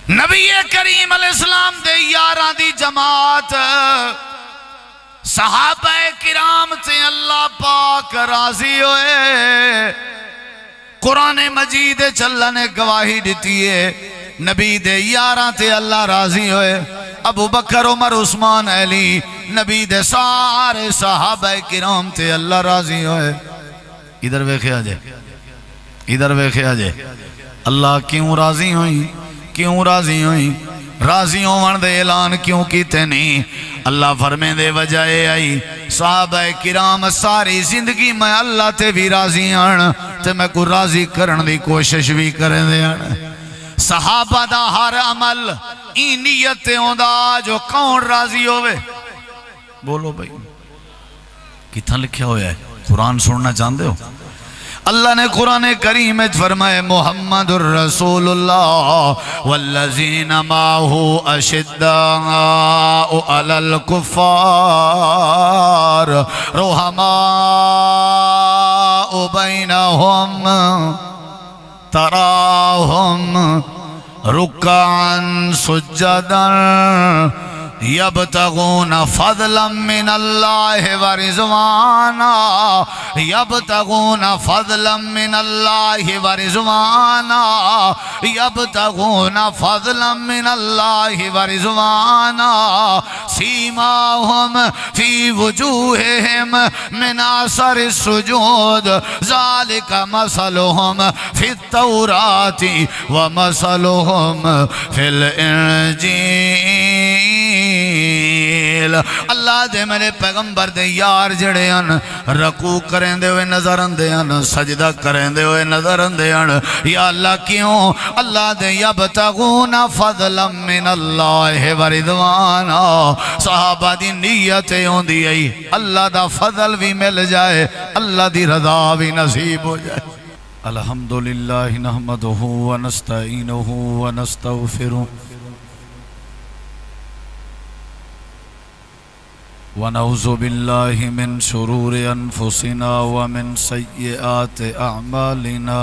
نبی کریم علیہ السلام دے یاراں دی جماعت صحابہ کرام تے اللہ پاک راضی ہوئے. قرآن مجید چلن گواہی دیتی ہے نبی دے یاراں تے اللہ راضی ہوئے. ابو بکر عمر عثمان علی نبی دے سارے صحابہ کرام تے اللہ راضی ہوئے. ادھر ویکھیا جے ادھر ویکھیا جے اللہ کیوں راضی ہوئی کیوں راضی ہوئی راضی ہون دے اعلان کیوں کیتے نہیں. اللہ فرمے دے وجہ آئی صحابہ کرام ساری زندگی میں اللہ تے بھی راضی آن تے میں کو راضی کرن دی کوشش بھی کریں دے آن. صحابہ دا ہر عمل این نیت ہوندا جو کون راضی ہوئے. بولو بھائی کتنا لکھیا ہویا ہے قرآن سننا چاہتے ہو. اللہ نے قرآن کریم میں فرمائے محمد الرسول اللہ والذین معہو اشداء علی الکفار رحماء بینہم تراہم رکعا سجدا یبتغون فضلا من اللہ ورضوانا یبتغون فضلا من اللہ ورضوانا یبتغون فضلا من اللہ ورضوانا سیماہم فی وجوہہم من اثر السجود ذالک مثلہم فی التوراۃ ومثلہم فی الانجیل. اللہ دے میرے پیغمبر دے یار جڑے ہیں رکوع کریں دے ہوئے نظر اندے ہیں سجدہ کریں دے ہوئے نظر اندے ہیں. یا اللہ کیوں اللہ دے یبتغون فضلا من اللہ ورضوانا. صحابہ دی نیتیں ہوں دی اللہ دا فضل بھی مل جائے اللہ دی رضا بھی نصیب ہو جائے. الحمدللہ نحمدہ ونستعینہ ونستغفرہ ونعوذ باللہ من شرور انفسنا ومن سیئات اعمالنا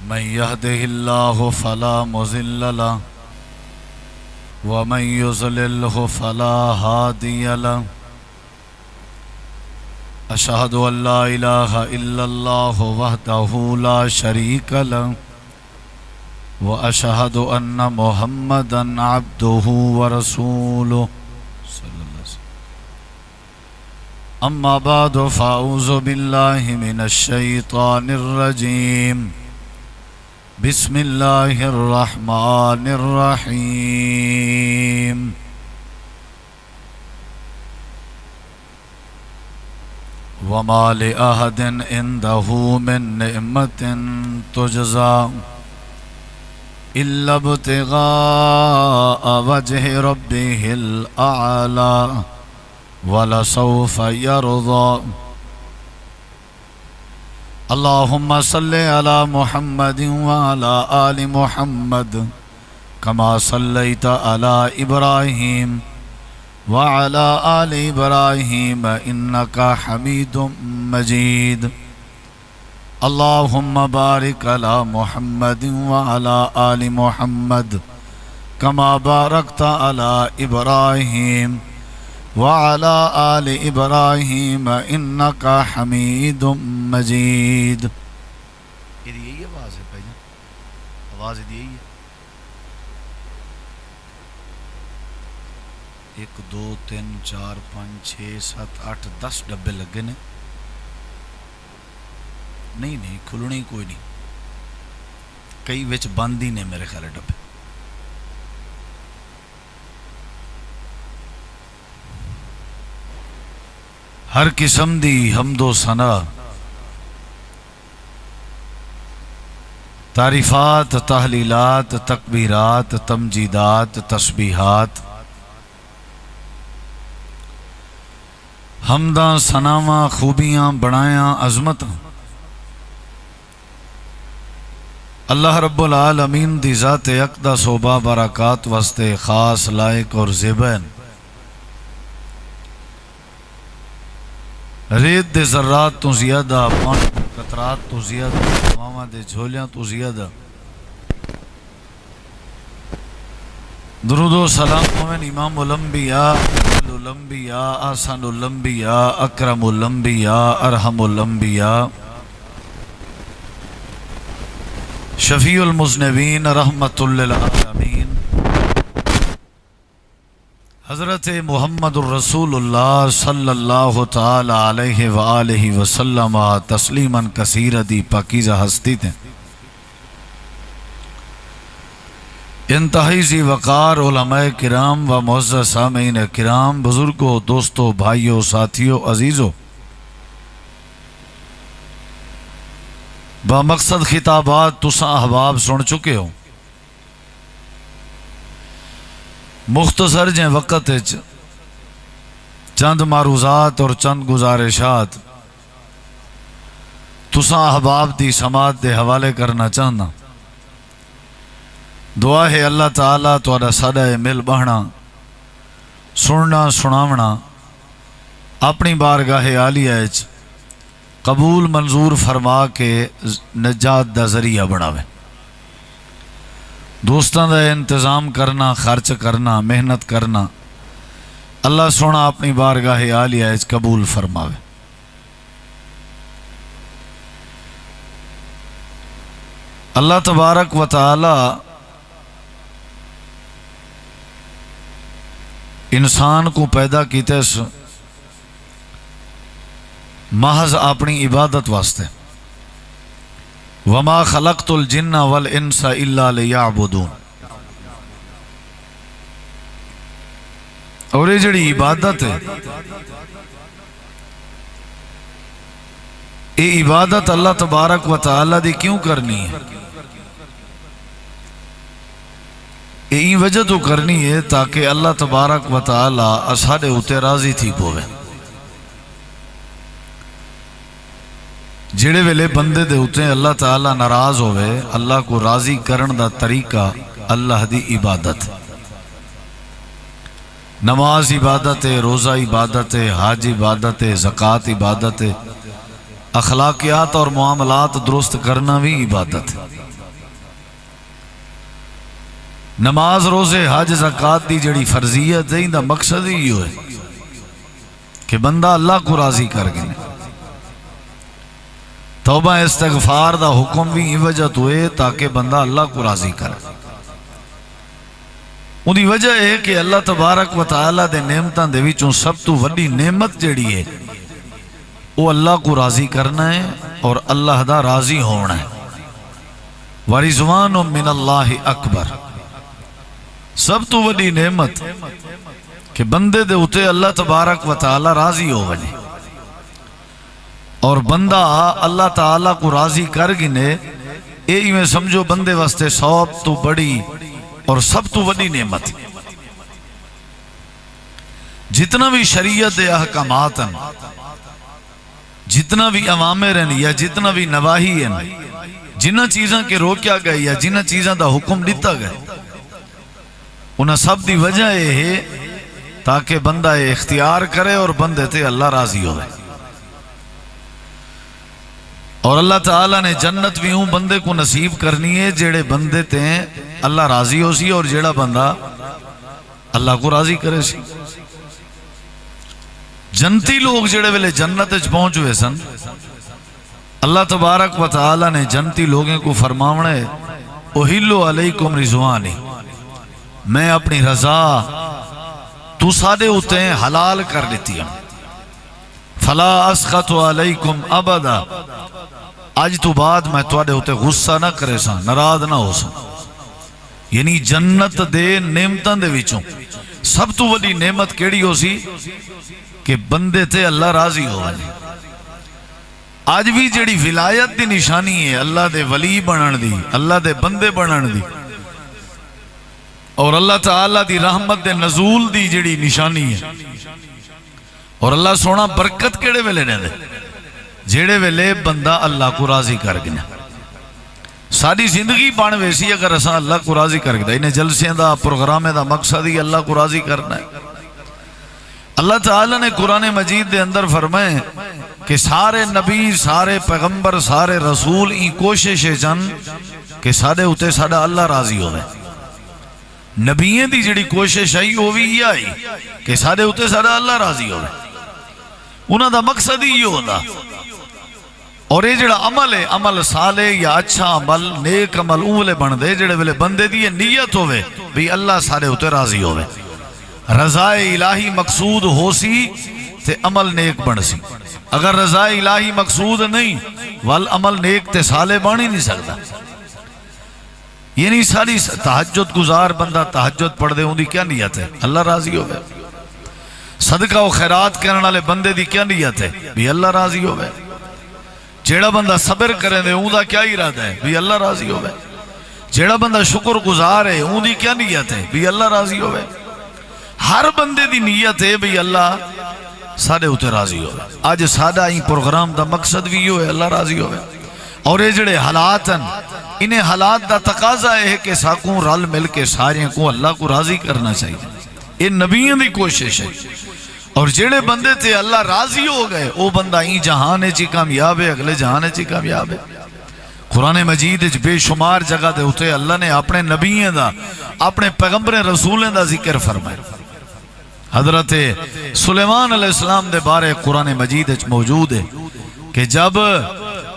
من یہدہ اللہ فلا مضل له ومن یضللہ فلا ہادی له. اشہد ان لا الہ الا اللہ وحدہ لا شریک له وَأَشْهَدُ أَنَّ مُحَمَّدًا عَبْدُهُ وَرَسُولُهُ صلی اللہ علیہ وسلم. اما بعد فاعوذ باللہ من الشیطان الرجیم. بسم اللہ الرحمن الرحیم. وَمَا لِأَحَدٍ عِندَهُ مِن نِعْمَةٍ تُجْزَىٰ إِلَّا ابْتِغَاءَ وَجْهِ رَبِّهِ الْأَعْلَى وَلَسَوْفَ يَرْضَى. اللهم صل على محمد وعلى آل محمد كما صليت على إبراهيم وعلى آل إبراهيم إنك حميد مجيد. اللهم بارك على محمد وعلى آل محمد كما باركت على إبراهيم وعلى آل إبراهيم إنك حميد مجيد. یہی آواز ہے بھائی جان آواز یہی ہے. 1 2 3 4 5 6 7 8 10 ڈبے لگے نے. نہیں کھلنی کوئی نہیں کئی وچ بند ہی نے میرے خیال ڈبے. ہر قسم دی حمد و ثنا تعریفات تحلیلات تکبیرات تمجیدات تسبیحات حمداں ثناواں خوبیاں بڑایاں عظمتاں اللہ رب العالمین دی ذات اقدس و بابرکات واسطے خاص لائق اور زیبین. ریت دے ذرات تو زیادہ پانی خطرات تو زیادہ ہواواں دے جھولیاں تو زیادہ درود و سلام مومن امام الانبیاء الانبیاء احسن الانبیاء اکرم الانبیاء ارحم الانبیاء شفیع المذنبین رحمت للعالمین حضرت محمد الرسول اللہ صلی اللہ تعالی علیہ وآلہ وسلم تسلیما کثیرا دی پاکیزہ ہستی تھے انتہائی ذی وقار علماء کرام و معزز سامعین کرام بزرگوں دوستوں بھائیوں ساتھیوں عزیزوں با مقصد خطابات تساں احباب سن چکے ہو مختصر جیں وقت چند معروضات اور چند گزارشات تساں احباب دی سماعت دے حوالے کرنا چاہنا دعا ہے اللہ تعالیٰ تہاڈا ساڈا مل بہنا سننا سناونا اپنی بارگاہ عالیہ وچ قبول منظور فرما کے نجات دا ذریعہ بناوے دوستاں دا انتظام کرنا خرچ کرنا محنت کرنا اللہ سونا اپنی بارگاہ عالیہ وچ قبول فرماوے اللہ تبارک و تعالی انسان کو پیدا کیتے محض اپنی عبادت واسطے وما خلقت الجن والانس الا لیعبدون اور یہ جڑی عبادت ہے یہ عبادت اللہ تبارک و تعالی دی کیوں کرنی ہے یہ وجہ تو کرنی ہے تاکہ اللہ تبارک و تعالی اساڈے اوتے راضی تھی پوے جڑے ویلے بندے دے اوتے اللہ تعالی ناراض ہوئے اللہ کو راضی کرن دا طریقہ اللہ دی عبادت نماز عبادت ہے روزہ عبادت ہے حج عبادت ہے زکوٰۃ عبادت ہے اخلاقیات اور معاملات درست کرنا بھی عبادت ہے نماز روزے حج زکوٰۃ دی جڑی فرضیت ہے دا مقصد ہی ہے کہ بندہ اللہ کو راضی کر گئے توبہ استغفار دا حکم بھی وجہ تو ہے تاکہ بندہ اللہ کو راضی کرے ان دی وجہ ہے کہ اللہ تبارک و تعالی دے نعمتاں دے وچوں سب تو وڈی نعمت جڑی ہے وہ اللہ کو راضی کرنا ہے اور اللہ دا راضی ہونا ہے ورضوان من اللہ اکبر سب تو وڈی نعمت کہ بندے دے اوتے اللہ تبارک و تعالی راضی ہو ونے اور بندہ اللہ تعالیٰ کو راضی کر گنے یہ میں سمجھو بندے واسطے سب تو بڑی اور سب تو بڑی نعمت جتنا بھی شریعت دے احکامات ہیں جتنا بھی اوامر ہیں یا جتنا بھی نواہی ہیں جنہ چیزاں کے روکیا گئے یا جنہ چیزاں دا حکم دیتا گئے انہاں سب دی وجہ یہ ہے تاکہ بندہ اختیار کرے اور بندے تے اللہ راضی ہوئے اور اللہ تعالیٰ نے جنت بھی ہوں بندے کو نصیب کرنی ہے جیڑے بندے تے اللہ راضی ہو سی اور جیڑا بندہ اللہ کو راضی کرے سی جنتی لوگ جیڑے ویلے جنت اچ پہنچ ہوئے سن اللہ تبارک و تعالیٰ نے جنتی لوگیں کو فرماونا ہے احلو علیکم رضوانی میں اپنی رضا تو سادے ہوتے ہیں حلال کر لیتی ہوں فلا اسخط علیکم ابدا آج تو بعد میں توڑے ہوتے غصہ نہ کرے سا ناراض نہ ہو سا یعنی جنت دے نعمتاں دے وچوں سب تو بڑی نعمت کیڑی ہو سی کہ بندے تے اللہ راضی ہو ونے آج بھی جڑی ولایت دی نشانی ہے اللہ دے ولی بنن دی اللہ دے بندے بنن دی اور اللہ تعالیٰ دی رحمت دے نزول دی جڑی نشانی ہے اور اللہ سونا برکت کیڑے ویلے نے دے جیڑے ویلے بندہ اللہ کو راضی کر گیا ساری زندگی بان ویسی اگر اساں اللہ کو راضی کر گیا انہیں جلسیں دا پروگرام دا مقصد ہی اللہ کو راضی کرنا ہے اللہ تعالیٰ نے قرآن مجید دے اندر فرمائے کہ سارے نبی سارے پیغمبر سارے رسول ای کوشش جن کہ ساڈے اتے ساڈا اللہ راضی ہوئے. نبیوں دی جڑی کوشش آئی وہ بھی یہ آئی کہ ساڈے اتے ساڈا اللہ راضی ہوئے. انہاں دا مقصد ہی یہ ہوتا. اور یہ جڑا عمل ہے عمل صالح یا اچھا عمل نیک عمل اولے بن دے جڑے ویلے بندے دی نیت ہوئے بھی اللہ سارے اتے راضی ہوئے. رضا الہی مقصود ہو سی تے عمل نیک بن سی. اگر رضا الہی مقصود نہیں والعمل نیک تے صالح بن ہی نہیں سکتا. یعنی ساری تہجد گزار بندہ تہجد پڑھ دے ان دی کیا نیت ہے؟ اللہ راضی ہوئے. صدقہ و خیرات کرنے والے بندے دی کیا نیت ہے؟ بھی اللہ راضی ہوئے. جیڑا بندہ صبر کریں دے ان دا کیا ارادہ ہے؟ بھی اللہ راضی ہوئے. جیڑا بندہ شکر گزار ہے ان دی کیا نیت ہے؟ بھی اللہ راضی ہوئے. ہر بندے دی نیت ہے بھی اللہ ساڈے اتے راضی ہوئے. آج ساڈا ہی پروگرام دا مقصد بھی ہوئے اللہ راضی ہوئے. اور یہ جڑے حالات ہیں انہیں حالات دا تقاضا ہے کہ ساکوں رل مل کے سارے کو اللہ کو راضی کرنا چاہیے. یہ نبیوں دی کوشش ہے. اور جڑے بندے تے اللہ راضی ہو گئے وہ بندہ ہی جہان چی کامیاب ہے اگلے جہان چی کامیاب ہے. قرآن مجید بے شمار جگہ دے اتے اللہ نے اپنے نبیوں دا اپنے پیغمبر رسولوں دا ذکر فرمایا. حضرت سلیمان علیہ السلام دے بارے قرآن مجید موجود ہے کہ جب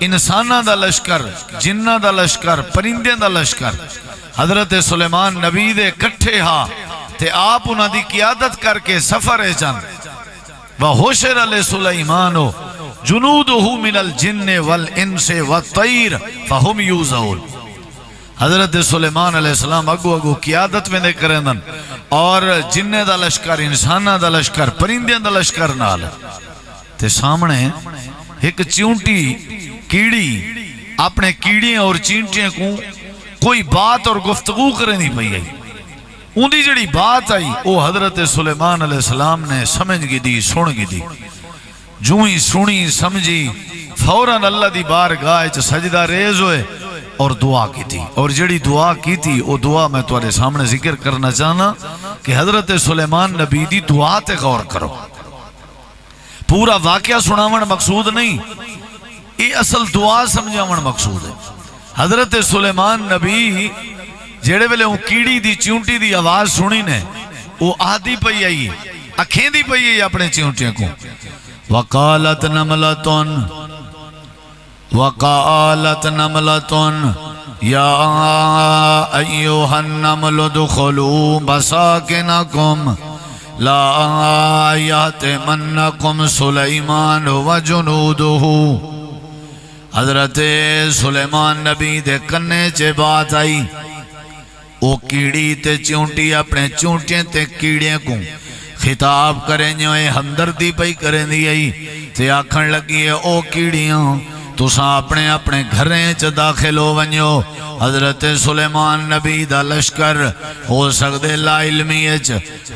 انسانہ دا لشکر جنہ دا لشکر پرندے دا لشکر حضرت سلیمان نبی دے کٹھے ہاں تے آپ انہاں دی قیادت کر کے سفر جن وَحُشِرَ لِسُلَيْمَانُ جُنُودُهُ مِنَ الْجِنِّ وَالْإِنسِ وَالطَّيْرِ فَهُمْ يُوزَعُونَ. حضرت سلیمان علیہ السلام اگو اگو قیادت میں دے کریں اور جنہ دا لشکر انسانہ دا لشکر پرندے دا لشکر نال تے سامنے ایک چونٹی کیڑی اپنے کیڑیاں اور چینٹیاں کو کوئی بات اور گفتگو کریں نہیں پئی آئی. ان دی جڑی بات آئی وہ حضرت سلیمان علیہ السلام نے سمجھ گی دی سن گی دی. جو ہی سنی سمجھی فوراً اللہ دی بارگاہ وچ سجدہ ریز ہوئے اور دعا کی تھی. اور جڑی دعا کی تھی وہ دعا میں تمہارے سامنے ذکر کرنا چاہنا کہ حضرت سلیمان نبی دی دعا تے غور کرو. پورا واقعہ سناون مقصود نہیں یہ اصل دعا سمجھاون مقصود ہے. حضرت سلیمان نبی جیڑے ویلے وہ کیڑی دی چونٹی دی آواز سنی نے وہ آدھی پئی آئی اکھیں دی پئی آئی اپنے چونٹیاں کو. وقالت نملتن یا ایوہ النمل ادخلوا مساکنکم لا یأتمنکم سلیمان وجنودہ. حضرت سلیمان نبی دے کنے چے بات آئی او کیڑی تے چونٹی اپنے چونٹیں تے کیڑیاں کو خطاب کریں جو ہمدردی پئی کریں دی آئی تے آکھن لگی ہے او کیڑیاں تساں اپنے اپنے گھریں چ داخل ہو ونجو. حضرت سلیمان نبی دا لشکر ہو سکدے لا علمی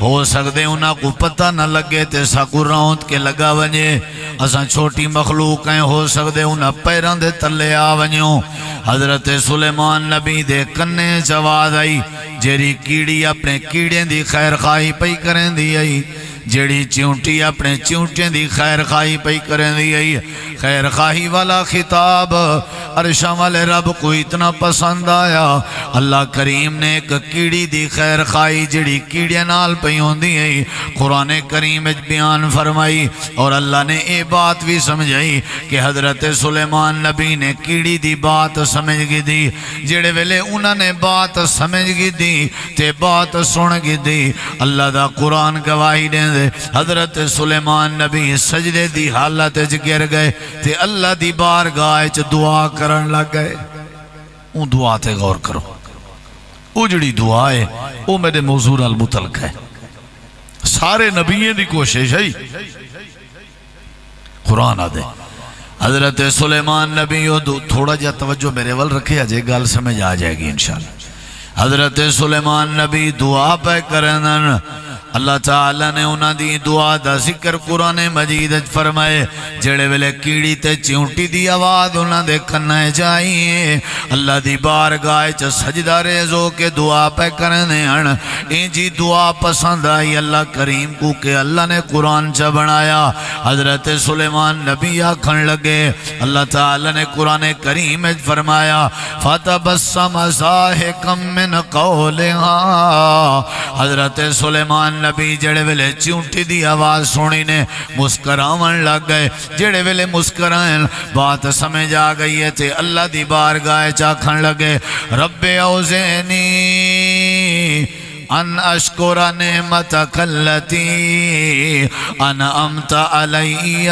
ہو سکدے انہاں کو پتہ نہ لگے تے ساکو رونت کے لگا ونجے. اساں چھوٹی مخلوق ہیں ہو سکدے انہاں پیران دے تلے آ ونجو. حضرت سلیمان نبی دے کنے چواز آئی جیڑی کیڑی اپنے کیڑیں دی خیر خواہی پئی کریں دی آئی جیڑی چونٹی اپنے چونٹیں دی خیر خواہی پئی کریں دی آئی. خیر خواہی والا خطاب عرشاں والے رب کو اتنا پسند آیا اللہ کریم نے ایک کیڑی دی خیر خواہی جیڑی کیڑیاں نال پئی ہوندی آئی قرآن کریم وچ بیان فرمائی. اور اللہ نے اے بات بھی سمجھائی کہ حضرت سلیمان نبی نے کیڑی دی بات سمجھ گی دی. جیڑے ویلے انہاں نے بات سمجھ گی دی تے بات سن گی دی اللہ دا قرآن گواہی دیں دے. حضرت سلیمان نبی سجدے دی حالت وچ گر گئے تے اللہ دی بارگاہ وچ دعا کرن لگ گئے. اون دعا تے غور کرو. او جڑی دعا ہے او میرے موضوع نال متعلق ہے. سارے نبیوں دی کوشش ہے قرآن آدھے. حضرت سلیمان نبی تھوڑا جا توجہ میرے ول رکھے اجے گل سمجھ آ جائے گی انشاءاللہ. حضرت سلیمان نبی دعا پہ کرن اللہ تعالیٰ نے انہاں دی دعا دا ذکر قرآن مجید فرمائے جڑے ویلے کیڑی تے چونٹی دی آواز انہاں دے کنے جائیں اللہ دی بارگاہ چ سجدہ ریز ہو کے دعا پہ کرنے ہن این جی دعا پسند آئی اللہ کریم کو کہ اللہ نے قرآن چ بنایا حضرت سلیمان نبی آکھن لگے اللہ تعالیٰ نے قرآن کریم فرمایا فتبسم ضاحکا من قولها حضرت سلیمان نبی جڑے ویلے چونٹی دی آواز سنی نے مسکراون لگ گئے جڑے ویلے مسکرائن بات سمجھ آ گئی ہے تے اللہ دی بارگاہ چاکھن لگے رب اوزینی ان اشکر نعمتک اللتی انعمت علی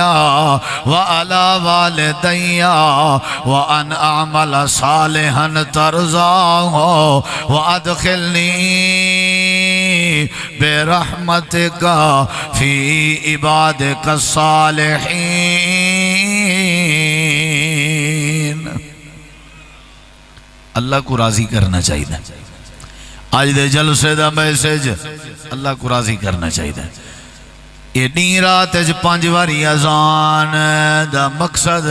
وعلی والدی وان اعمل صالحا ترضاہ وادخلنی برحمتک فی عبادک الصالحین۔ اللہ کو راضی کرنا چاہیے۔ آج دے جلسے دا میسیج اللہ کو راضی کرنا چاہیے۔ یہ دین رات 5 واری اذان دا مقصد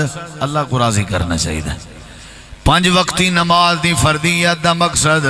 اللہ کو راضی کرنا چاہیے۔ 5 وقتی نماز دی فردیت دا مقصد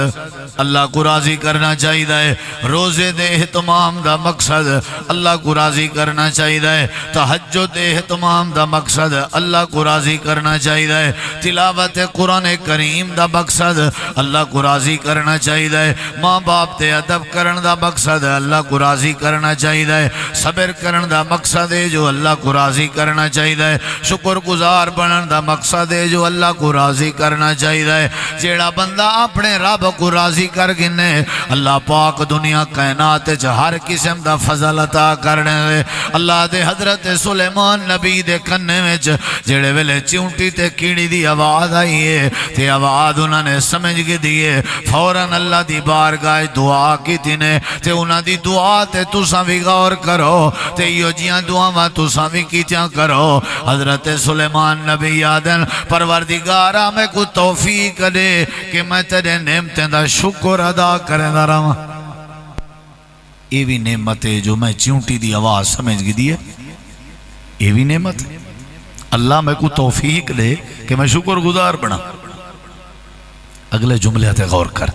اللہ کو راضی کرنا چاہیے۔ روزے دے اہتمام دا مقصد اللہ کو راضی کرنا چاہیے۔ تہجد دے اہتمام دا مقصد اللہ کو راضی کرنا چاہیے۔ تلاوت قرآن کریم دا مقصد اللہ کو راضی کرنا چاہیے۔ ماں باپ دے ادب کرن دا مقصد اللہ کو راضی کرنا چاہیے۔ صبر کرن دا مقصد ہے جو اللہ کو راضی کرنا چاہیے۔ شکر گزار بنن دا مقصد ہے جو اللہ کو راضی کرنا چاہیے۔ جیڑا بندہ اپنے رب کو راضی کر گنے اللہ پاک دنیا کائنات ہر قسم دا فضل عطا کرنے دے۔ اللہ دے حضرت سلیمان نبی دے کنے میں جڑے ویلے چونٹی تے کیڑی دی آواز آئی ہے تے آواز انہوں نے سمجھ کے دیئے فوراً اللہ دی بارگاہ دعا کی تینے تے انہوں دی دعا تے تُساں بھی غور کرو تے یہ جیاں دعا تُساں بھی کیتیاں کرو۔ حضرت سلیمان نبی آدن پروردگارہ میں کو توفیق دے کہ میں تیرے نعمتیں دا شکر ادا کریں دا رہا۔ یہ بھی نعمت ہے جو میں چونٹی دی آواز سمجھ گی دیئے، یہ بھی نعمت ہے۔ اللہ میں کو توفیق دے کہ میں شکر گزار بنا۔ اگلے جملے تے غور کر،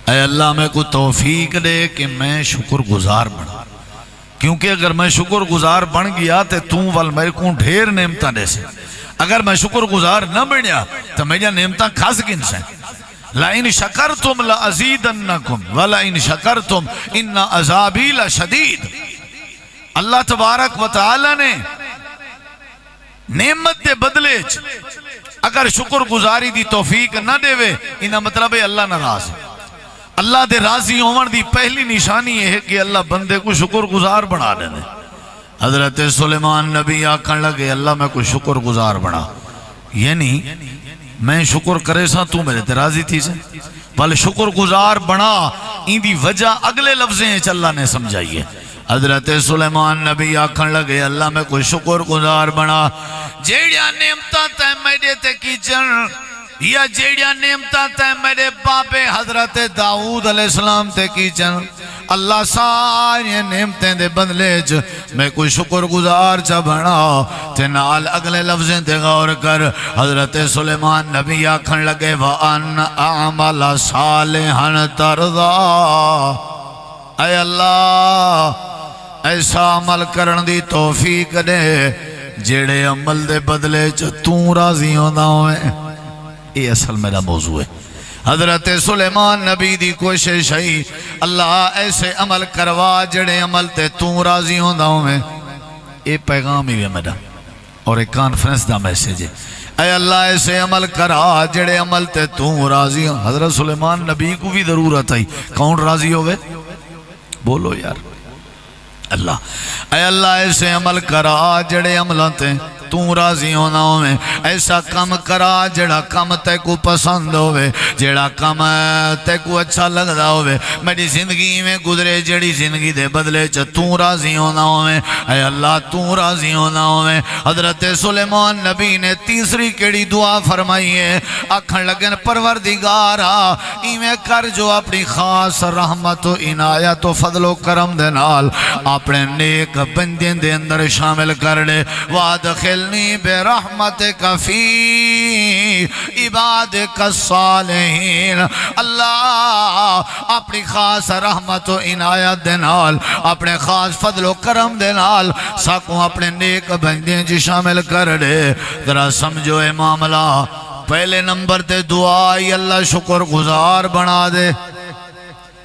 اے اللہ میں کو توفیق دے کہ میں شکر گزار بنا، کیونکہ اگر میں شکر گزار بن گیا تے تم وال میرے کو ڈھیر نعمتاں دے سے۔ اگر میں شکر گزار نہ بنیا تو میرا نعمتاں کھاس گن سے۔ لَإِن شَكَرْتُمْ لَأَزِيدَنَّكُمْ وَلَإِن شَكَرْتُمْ إِنَّ عَذَابِي لَشَدِيدٌ۔ اللہ تبارک و تعالی نے نعمت دے بدلے اگر شکر گزاری دی توفیق نہ دے وے انہا مطلب ہے اللہ ناراض ہے۔ اللہ دے راضی ہون دی پہلی نشانی ہے کہ اللہ بندے کو شکر گزار بنا دے۔ حضرت سلیمان نبی آکھن لگے اللہ میں کوئی شکر گزار بنا، یعنی میں شکر کرے سا تو میرے تے راضی تھی سے، بل شکر گزار بنا ان دی وجہ اگلے لفظیں ہیں اللہ نے سمجھائیے۔ حضرت سلیمان نبی آکھن لگے اللہ میں کوئی شکر گزار بنا جیڑیا نعمتاں تے میرے تے کیچن یا جیڑیا نعمتاں تے میرے باپے حضرت داؤد علیہ السلام تے کیچن اللہ ساری نعمتیں دے بدلے میں کوئی شکر گزار چا بنا تے نال اگلے لفظیں تے غور کر۔ حضرت سلیمان نبی آکھن لگے وَأَنْ أَعْمَلَ صَالِحًا تَرْضَىٰ۔ اے اللہ ایسا عمل کرن دی توفیق دے جیڑے عمل دے بدلے تو راضی ہوندہ ہوئے۔ یہ اصل میرا موضوع ہے۔ حضرت سلیمان نبی دی کوشش ہے اللہ ایسے عمل کروا جڑے عمل تے تو راضی ہوندہ ہوئے۔ یہ پیغام ہی ہے میرا اور ایک کانفرنس دا میسیج ہے۔ اے اللہ ایسے عمل کرا جڑے عمل تے تو راضی ہوں۔ حضرت سلیمان نبی کو بھی ضرورت ہے، کون راضی ہوئے؟ بولو یار اللہ۔ اے اللہ ایسے عمل کرا جڑے عملوں تے تو راضی ہونا ہوئے ایسا کم کرا جڑا کم تے کو پسند ہوئے جڑا کم تے کو اچھا لگدا ہوئے میری زندگی میں گزرے جڑی زندگی دے بدلے تو راضی ہونا ہوئے اے اللہ تو راضی ہونا ہوئے حضرت سلیمان نبی نے تیسری کیڑی دعا فرمائی ہے آکھن لگن پروردگارا ایویں کر جو اپنی خاص رحمت و عنایت و فضل و کرم دے نال اپنے نیک بندے دے اندر شامل کر لے وادخلنی برحمتک فی عبادک الصالحین اللہ اپنی خاص رحمت و عنایت دے نال اپنے خاص فضل و کرم دے نال ساکوں اپنے نیک بندے جی شامل کر لے ذرا سمجھو اے معاملہ پہلے نمبر تے دعائی اللہ شکر گزار بنا دے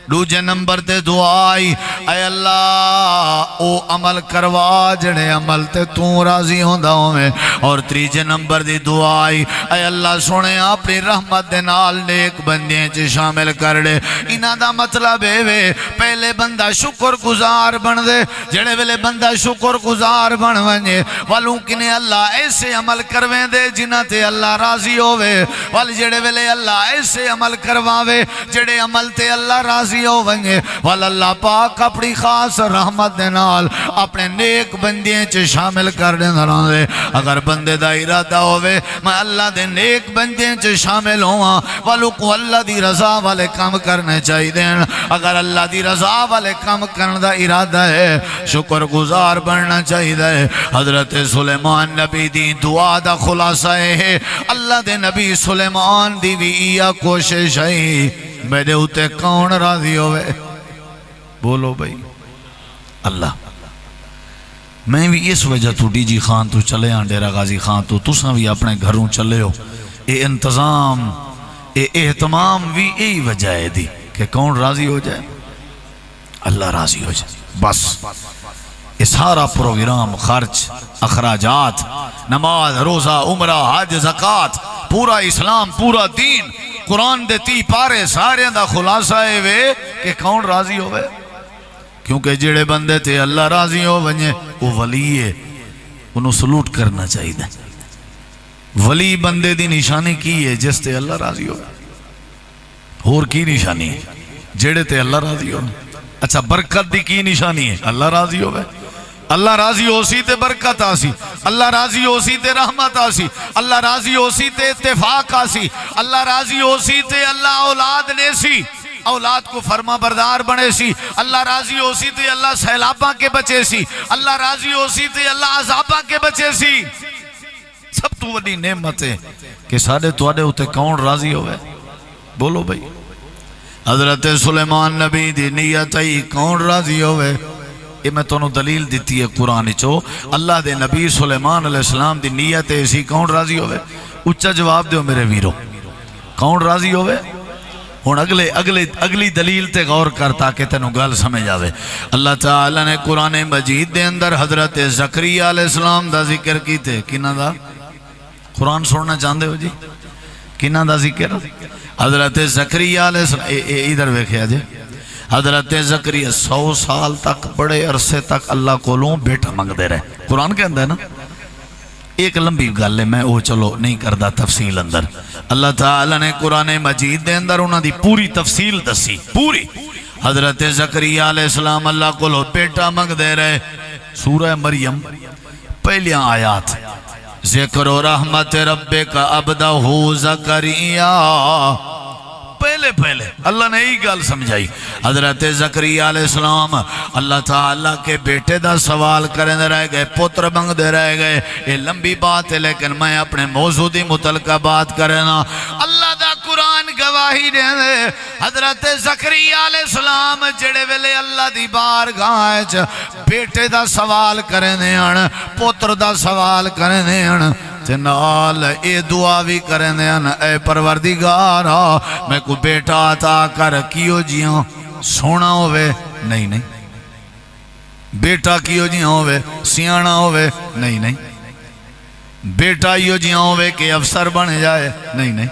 دوجے نمبر تے دعائی اے اللہ او عمل کروا جڑے عمل تے تو راضی ہوندہ ہوئے اور تریجے نمبر دی دعائی اے اللہ سونے اپنی رحمت دے نال نیک بندے چے شامل کر لے انہاں دا مطلب ہے وے پہلے بندہ شکر گزار بن دے جڑے ویلے بندہ شکر گزار بن ونجے والوں کنے اللہ ایسے عمل کرویں دے جنہ تے اللہ راضی ہوئے وال جڑے ویلے اللہ ایسے عمل کرواوے جڑے عمل تے اللہ راضی ہو ونجے والا اللہ پاک اپنی خاص رحمت دے نال اپنے نیک بندیاں چے شامل کر دے دے اگر بندے دا ارادہ ہوئے میں اللہ دے نیک بندیاں چے شامل ہوا والو کو اللہ دی رضا والے کام کرنے چاہی دین اگر اللہ دی رضا والے کام کرنے دا ارادہ ہے شکر گزار بننا چاہی دے حضرت سلیمان نبی دی دعا دا خلاصہ ہے اللہ دے نبی سلیمان دی بھی یا کوشش ہے میرے ہوتے کون راضی ہوئے بولو بھائی اللہ میں بھی اس وجہ تو ڈی جی خان تو چلے ہاں ڈیرہ غازی خان تو تساں بھی اپنے گھروں چلے ہو اے انتظام اے اہتمام بھی یہی وجہ ہے دی کہ کون راضی ہو جائے اللہ راضی ہو جائے بس یہ سارا پروگرام خرچ اخراجات نماز روزہ عمرہ حج زکوٰۃ پورا اسلام پورا دین قرآن دے 30 پارے سارے دا خلاصہ ہے وے کہ کون راضی ہوئے کیونکہ جڑے بندے تھے اللہ راضی ہو ونجے وہ ولی ہے انہوں سلوٹ کرنا چاہیے دے ولی بندے دی نشانی کی ہے جس تے اللہ راضی ہوئے اور کی نشانی ہے جڑے تے اللہ راضی ہوئے اچھا برکت دی کی نشانی ہے اللہ راضی ہوئے اللہ راضی ہو سی تے برکت آسی اللہ راضی ہو سی تے رحمت آسی اللہ راضی ہو سی تے اتفاق آسی اللہ راضی ہو سی تے اللہ اولاد لے سی اولاد کو فرما بردار بنے سی اللہ راضی ہو سی تے اللہ سیلاباں کے بچے سی اللہ راضی ہو سی تے اللہ عذاباں کے بچے سی سب تو بڑی نعمت ہے کہ سارے توڑے ہوتے کون راضی ہوئے بولو بھائی حضرت سلیمان نبی دی نیت ہی کون راضی ہوئے یہ میں تونوں دلیل دیتی ہے قرآن چو اللہ دے نبی سلیمان علیہ السلام دی نیت ایسی کون راضی ہوئے اچھا جواب دیو میرے ویرو کون راضی ہوئے ہون اگلی دلیل تے غور کرتا کہ تینوں گل سمجھ آوے اللہ تعالیٰ نے قرآن مجید دے اندر حضرت زکریا علیہ السلام دا ذکر کی تھے کنہ دا قرآن سننا چاہندے ہو جی کنہ دا ذکر حضرت زکریا علیہ السلام ادھر ویکھیا جی حضرت زکریا 100 سال تک بڑے عرصے تک اللہ کو لوں بیٹا مانگ دے رہے قرآن کے اندر ہے نا ایک لمبی گل ہے میں وہ چلو نہیں کردہ تفصیل اندر اللہ تعالیٰ نے قرآن مجید دے اندر انہوں دی پوری تفصیل دسی پوری حضرت زکریا علیہ السلام اللہ کو لو بیٹا مانگ دے رہے سورہ مریم پہلیاں آیات ذکر و رحمت ربک عبدہ زکریا پہلے اللہ نے ہی گل سمجھائی حضرت زکریا علیہ السلام اللہ تعالیٰ کے بیٹے دا سوال کرنے رہ گئے پتر منگ دے رہ گئے یہ لمبی بات ہے لیکن میں اپنے موضوع دی متعلقہ بات کرنا اللہ دا قرآن گواہی دے دے حضرت زکریا علیہ السلام جڑے ویلے اللہ دی بارگاہ بیٹے دا سوال کرنے ہیں پتر دا سوال کرنے ہیں نال اے دعا بھی کرنے ہیں اے پروردگارا میں کو بیٹا عطا کر کیوں جیوں سونا ہوئے نہیں بیٹا کیوں جیوں ہوئے سیانا ہوئے نہیں بیٹا کیوں جیوں ہوئے کہ افسر بن جائے نہیں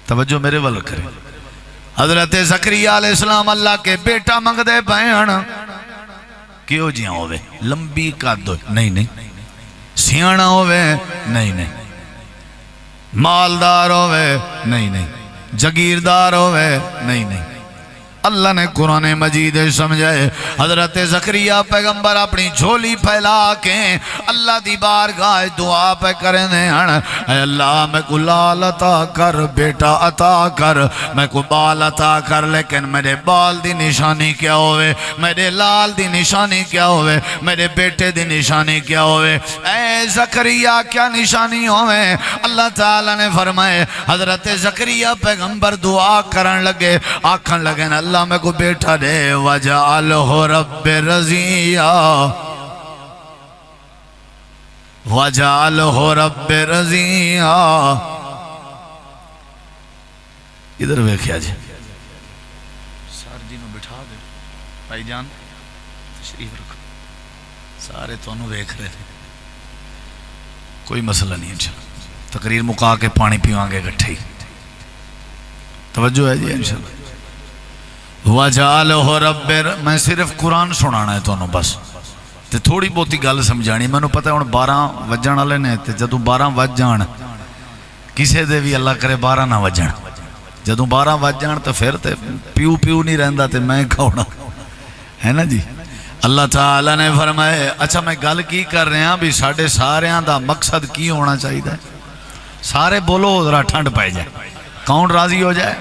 توجہ میرے ول کرے حضرت زکریا علیہ السلام اللہ کے بیٹا منگ دے بہن کیوں جیوں ہوئے لمبی قد نہیں سیاਣਾ ہوئے نہیں نہیں، مالدار ہوئے نہیں نہیں، جگیردار ہوئے نہیں نہیں۔ اللہ نے قرآن مجید سمجھائے حضرت زکریا پیغمبر اپنی جھولی پھیلا کے اللہ دی بارگاہ دعا پہ کرنے ہیں، اے اللہ میں کو لال عطا کر، بیٹا عطا کر، میں کو بال عطا کر، لیکن میرے بال دی نشانی کیا ہوئے، میرے لال دی نشانی کیا ہوئے، میرے بیٹے دی نشانی کیا ہوئے۔ اے زکریا کیا نشانی ہوئے؟ اللہ تعالیٰ نے فرمائے حضرت زکریا پیغمبر دعا کرن لگے، آکھن لگے اللہ میں کو بیٹا دے، وَجَعَلْهُ رَبِّ رَضِيًّا، وَجَعَلْهُ رَبِّ رَضِيًّا۔ ادھر ویکھیا جی، سار جی نو بٹھا دے، بھائی جان تشریف رکھو، سارے تو انہوں ویکھ رہے تھے، کوئی مسئلہ نہیں انشاءاللہ، تقریر مکا کے پانی پیوان گے گٹھے ہی، توجہ ہے جی انشاءاللہ۔ وَجَعَلْهُ رَبِّ، میں صرف قرآن سنانا ہے تو انہوں بس تے تھوڑی بہتی گل سمجھانی، میں نے پتہ ہے 12 وجن والے نے تے جدوں 12 وج جان کسے دے بھی اللہ کرے 12 نہ وجن، جدوں 12 وج جان تو پھر تے پیو پیو نہیں رہندا تے میں کھاؤنا ہے نا جی۔ اللہ تعالیٰ نے فرمائے اچھا میں گل کی کر رہے ہیں بھی ساڑھے ساریاں دا مقصد کی ہونا چاہیے؟ سارے بولو ذرا ٹھنڈ پائے جائے، کون راضی ہو جائے؟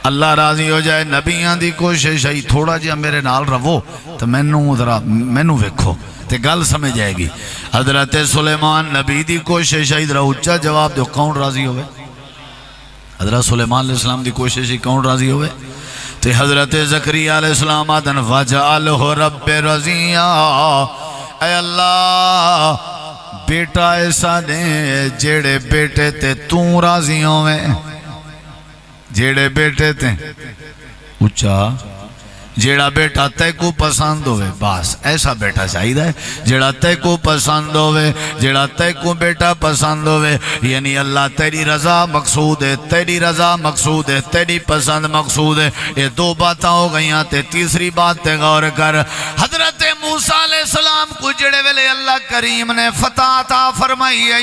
اللہ راضی ہو جائے۔ نبیان دی کوشش ہے تھوڑا جہا میرے نال رہو تو مینوں ویکھو تے گل سمجھ جائے گی۔ حضرت سلیمان نبی دی کوشش ہے، ذرا اونچا جواب دو کون راضی ہوئے؟ حضرت سلیمان علیہ السلام دی کوشش ہے کون راضی ہوئے؟ تے حضرت زکریا علیہ السلام آدن وَجَعَلْهُ رَبِّ رَضِيًّا، اے اللہ بیٹا ایسا دے جیڑے بیٹے تے توں راضی ہوئے، جیڑے بیٹے تے اچھا جیڑا بیٹا تے کو پسند ہوئے، بس ایسا بیٹا چاہیے ہے جیڑا تے کو پسند ہوئے، جیڑا تے کو بیٹا پسند ہوئے، یعنی اللہ تیری رضا مقصود ہے، تیری رضا مقصود ہے، تیری پسند مقصود ہے۔ یہ 2 باتاں ہو گئیاں تے تیسری بات تے غور کر، حضرت موسیٰ علیہ السلام کو جڑے ویلے اللہ کریم نے فتح عطا فرمائی ہے،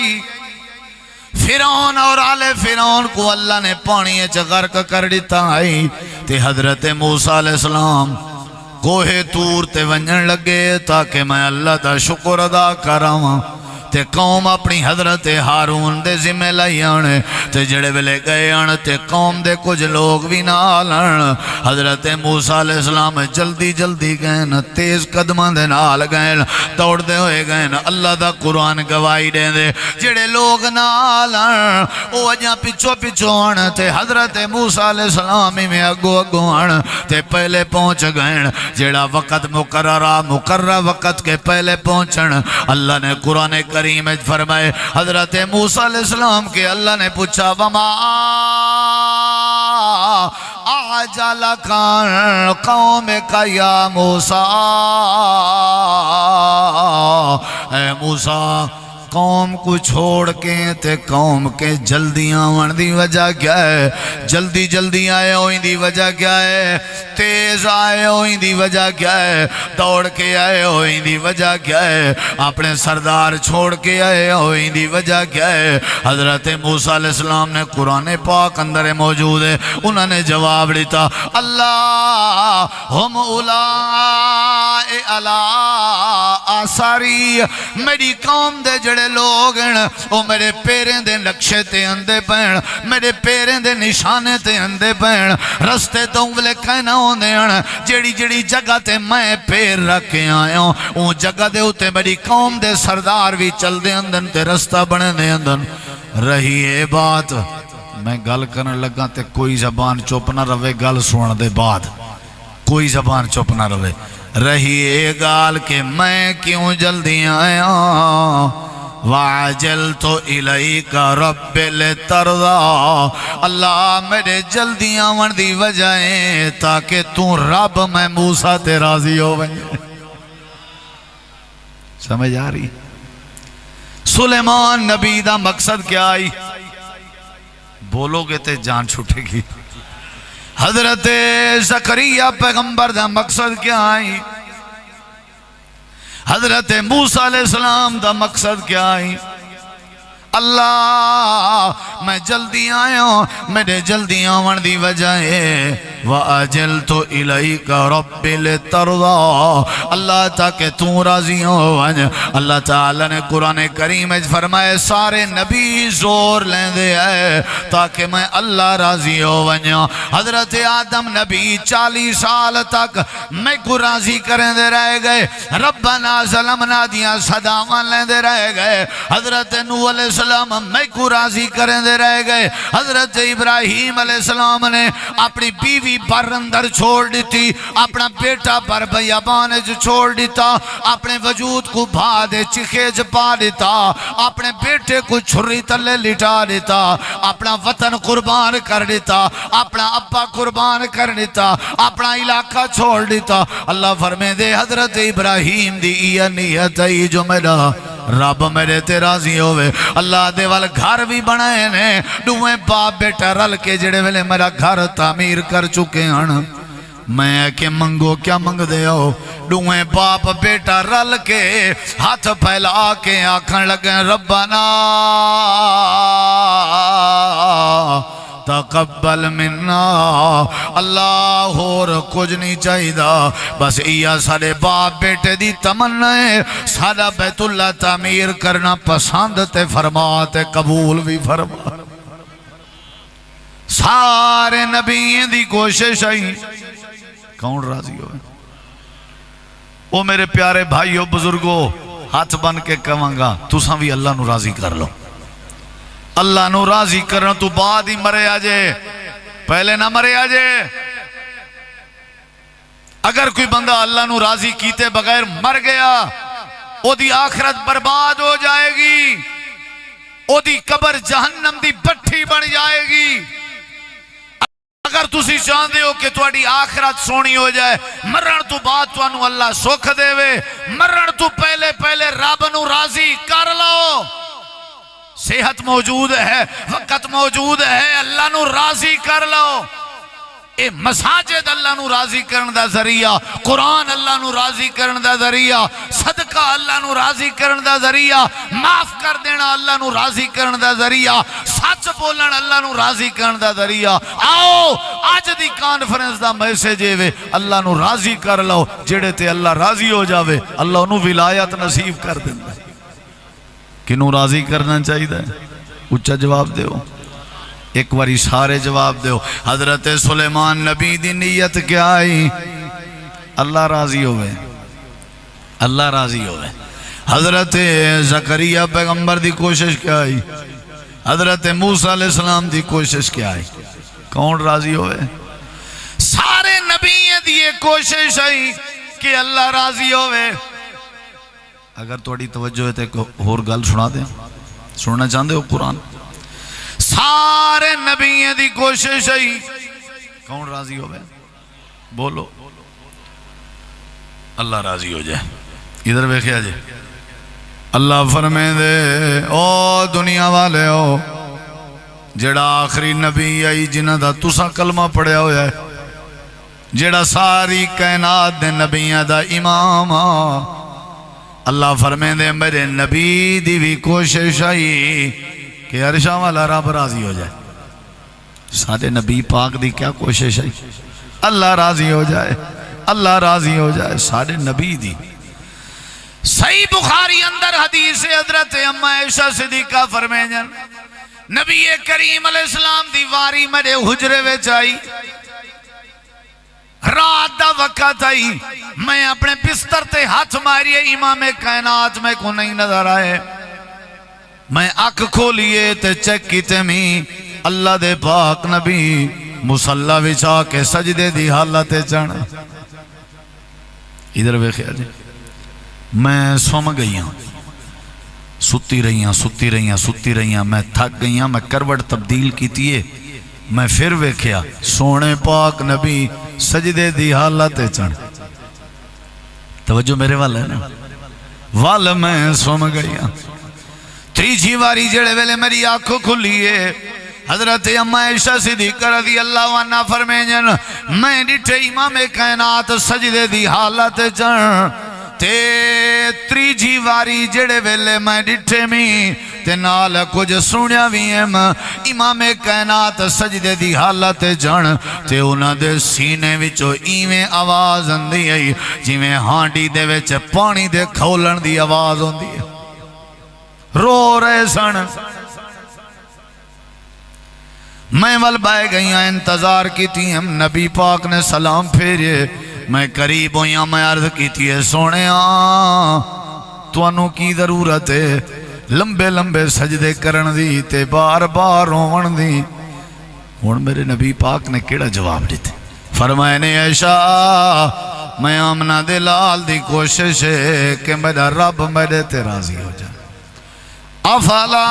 فرعون اور آل فرعون کو اللہ نے پانی غرق کر دیتا ہے، تے حضرت موسیٰ علیہ السلام کوہ طور تے ونجن لگے تاکہ میں اللہ دا شکر ادا کراں، تے قوم اپنی حضرت ہارون دے ذمہ لائی آنے، تے جڑے ویلے گئے آنے تے قوم دے کچھ لوگ بھی نال آنے، حضرت موسیٰ علیہ السلام جلدی جلدی گئے نا، تیز قدمان دے نال گئے نا، توڑ دے ہوئے گئے نا، اللہ دا قرآن گواہی دے دے، جڑے لوگ نال آنے او اجاں پچھو پچھو آنے، تے حضرت موسیٰ علیہ السلام میں اگو اگو آنے، تے پہلے پہنچ گئے، جڑا وقت مقررہ وقت کے پہلے پہنچن، اللہ نے قرآن کریم فرمائے حضرت موسیٰ علیہ السلام کے اللہ نے پوچھا وما اعجلک عن قومک یا موسیٰ، اے موسیٰ قوم کو چھوڑ کے تے قوم کے جلدیاں ون دی وجہ کیا ہے؟ جلدی جلدی آئے ہوئیں دی وجہ کیا ہے؟ تیز آئے ہوئیں دی وجہ کیا ہے؟ دوڑ کے آئے ہوئیں دی وجہ کیا ہے؟ اپنے سردار چھوڑ کے آئے ہوئیں دی وجہ کیا ہے؟ حضرت موسیٰ علیہ السلام نے قرآن پاک اندر موجود ہے، انہوں نے جواب دیتا اللہ ہم اولائے علی آثاری، میری قوم دے جڑے لوگ ہیں وہ میرے پیریں دے نقشے تے اندے پہن، میرے پیریں دے نشانے تے اندے پہن، رستے تو انگلے کہنا ہوندے ہیں، جڑی جڑی جگہ تے میں پیر رکھ کے آیا ہوں اون جگہ دے ہوتے میری قوم دے سردار بھی چل دے اندن تے رستہ بنے دے اندن۔ رہی ہے بات میں گل کرنے لگا تے کوئی زبان چپ نہ روے، گل سن دے بعد کوئی زبان چپ نہ روے۔ رہی ہے گال کہ میں کیوں جلدی آیا وَعَجَلْتُ إِلَيْكَ رَبِّ لِتَرْضَى، اللہ میرے جلدی آون دی وجہیں تاکہ تو رب میں موسیٰ تے راضی ہو بنجے۔ سمجھ آ رہی؟ سلیمان نبی دا مقصد کیا آئی؟ بولو گے تے جان چھوٹے گی۔ حضرت زکریا پیغمبر دا مقصد کیا آئی؟ حضرت موسیٰ علیہ السلام دا مقصد کیا ہے؟ اللہ میں جلدی آیا ہوں، میرے جلدی آون دی وجہ ہے وَأَجِلْتُ إِلَيْكَ رَبِّ لِتَرْضَى، اللہ تاکہ تو راضی ہو ونج۔ اللہ تعالیٰ نے قرآن کریم میں فرمائے سارے نبی زور لیں دے آئے تاکہ میں اللہ راضی ہو ونجا۔ حضرت آدم نبی 40 سال تک میں کو راضی کریں دے رہ گئے، ربنا ظلمنا دیا صداوان لیں دے رہ گئے۔ حضرت نوح علیہ السلام میں کو راضی کریں دے رہ گئے۔ حضرت ابراہیم علیہ السلام نے اپنی بیوی پر اندر چھوڑ دیتی، اپنا بیٹا پر بیابان چھوڑ دیتا، اپنے وجود کو بھاد چکھے پا دیتا، اپنے بیٹے کو چھری تلے لٹا دیتا، اپنا وطن قربان کر دیتا، اپنا ابا قربان کر دیتا، اپنا علاقہ چھوڑ دیتا۔ اللہ فرمے دے حضرت ابراہیم دی یہ نیت ہے جو میرا رب میرے تے راضی ہوئے۔ اللہ دے وال گھر بھی بنائے نے، دوئے باپ بیٹا رل کے جڑے ویلے میرا گھر تعمیر کر چکے ہیں، میں کہ منگو کیا منگ دے ہو؟ دوئے باپ بیٹا رل کے ہاتھ پھیلا کے آکھن لگے ربنا تقبل منا، اللہ اور کچھ نہیں چاہی دا، بس یہ سارے باپ بیٹے دی تمنا ہے، سارا بیت اللہ تعمیر کرنا پسند تے فرما تے قبول بھی فرما۔ سارے نبیوں دی کوشش آئی، کون راضی ہوئے؟ او میرے پیارے بھائیو بزرگو، ہاتھ بن کے کہوں گا تساں بھی اللہ نو راضی کر لو۔ اللہ نو راضی کرنا تو بعد ہی مرے آجے، پہلے نہ مرے آجے۔ اگر کوئی بندہ اللہ نو راضی کیتے بغیر مر گیا، او دی آخرت برباد ہو جائے گی، او دی قبر جہنم دی بٹھی بن جائے گی۔ اگر تسی چاہتے ہو کہ تواڈی آخرت سونی ہو جائے، مرن تو بعد توانو اللہ سکھ دے وے، مرن تو پہلے رب نو راضی کر لو۔ صحت موجود ہے، وقت موجود ہے، اللہ نو راضی کر لو۔ اے مساجد اللہ نو راضی کرن دا ذریعہ، قرآن اللہ نو راضی کرن دا ذریعہ، صدقہ اللہ نو راضی کرن دا ذریعہ، معاف کر دینا اللہ نو راضی کرن دا ذریعہ، سچ بولن اللہ نو راضی کرن دا ذریعہ۔ آؤ آج دی کانفرنس دا میسیج ہے اللہ نو راضی کر لو، جڑے تے اللہ راضی ہو جاوے اللہ انہوں ولایت نصیب کر دینا۔ کنوں راضی کرنا چاہیے دا اچھا جواب دیو، ایک واری سارے جواب دیو۔ حضرت سلیمان نبی دی نیت کیا آئی؟ اللہ راضی ہوئے، اللہ راضی ہوئے۔ حضرت زکریا پیغمبر دی کوشش کیا آئی؟ حضرت موسیٰ علیہ السلام دی کوشش کیا آئی؟ کون راضی ہوئے؟ سارے نبیوں دی کوشش آئی کہ اللہ راضی ہوئے۔ اگر توڑی توجہ ہے تو ایک اور گل سنا دیں، سننا چاہتے ہو قرآن؟ سارے نبیوں دی کوشش ہے، کون راضی ہو گئے؟ بولو اللہ راضی ہو جائے۔ ادھر ویکھیا جائے، اللہ فرمے دے او دنیا والے ہو، جڑا آخری نبی آئی جنہ دا تسا کلمہ پڑھیا ہویا ہے، جڑا ساری کائنات دے نبیوں دا امام، اللہ فرمے دے میرے نبی دی بھی کوشش آئی کہ عرشاں والا رب راضی ہو جائے۔ سارے نبی پاک دی کیا کوشش آئی؟ اللہ راضی ہو جائے، اللہ راضی ہو جائے، سارے نبی دی۔ صحیح بخاری اندر حدیث حضرت اما عائشہ صدیقہ فرمائیں جن نبی کریم علیہ السلام دی واری میرے حجرے وچ آئی، رات دا وقت آئی، میں اپنے بستر تے ہاتھ ماری، امام کائنات میں کو نہیں نظر آئے، میں آنکھ کھولیے تے چیک کیتے میں اللہ دے پاک نبی مصلی وچھا کے سجدے دی حالت چڑھ۔ ادھر ویکھیا جی، میں سوم گئی ہوں، ستی رہی ہوں، میں تھک گئی ہوں، میں کروٹ تبدیل کیتی ہے، میں پھر ویکھیا سونے پاک نبی سجدے دی حالت چڑھ۔ توجہ میرے والا ہے نا، والا میں سوم گئی ہوں۔ تیجی واری جڑے ویلے میری آنکھوں کھلیے، حضرت اما عائشہ صدیقہ رضی اللہ عنہ فرمائیں جن میں ڈٹھے امام کائنات سجدے دی حالت چڑھ، تے تریجی واری جڑے ویلے میں ڈٹھے میں تے نال کچھ سنیا بھی ایم امام کائنات سجدے دی حالت جان تے انہاں دے سینے وچوں ایویں آواز اندی آئی جویں ہانڈی دے وچ پانی دے کھولن دی آواز ہوندی ہے رو رہے سن میں ول بائے گئیاں انتظار کی تھی ہم نبی پاک نے سلام پھیرے میں قریب ہویاں میں عرض کی تھی سونے تو انہوں کی ضرورت ہے لمبے لمبے سجدے کرن دی تے بار بار روون دی اور میرے نبی پاک نے کیڑا جواب دیتے فرمائے نے عائشہ میں آمنہ دے لال دی کوشش ہے کہ میرا رب میرے تے راضی ہو جائے افلا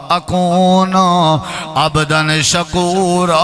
اکون عبدن شکورا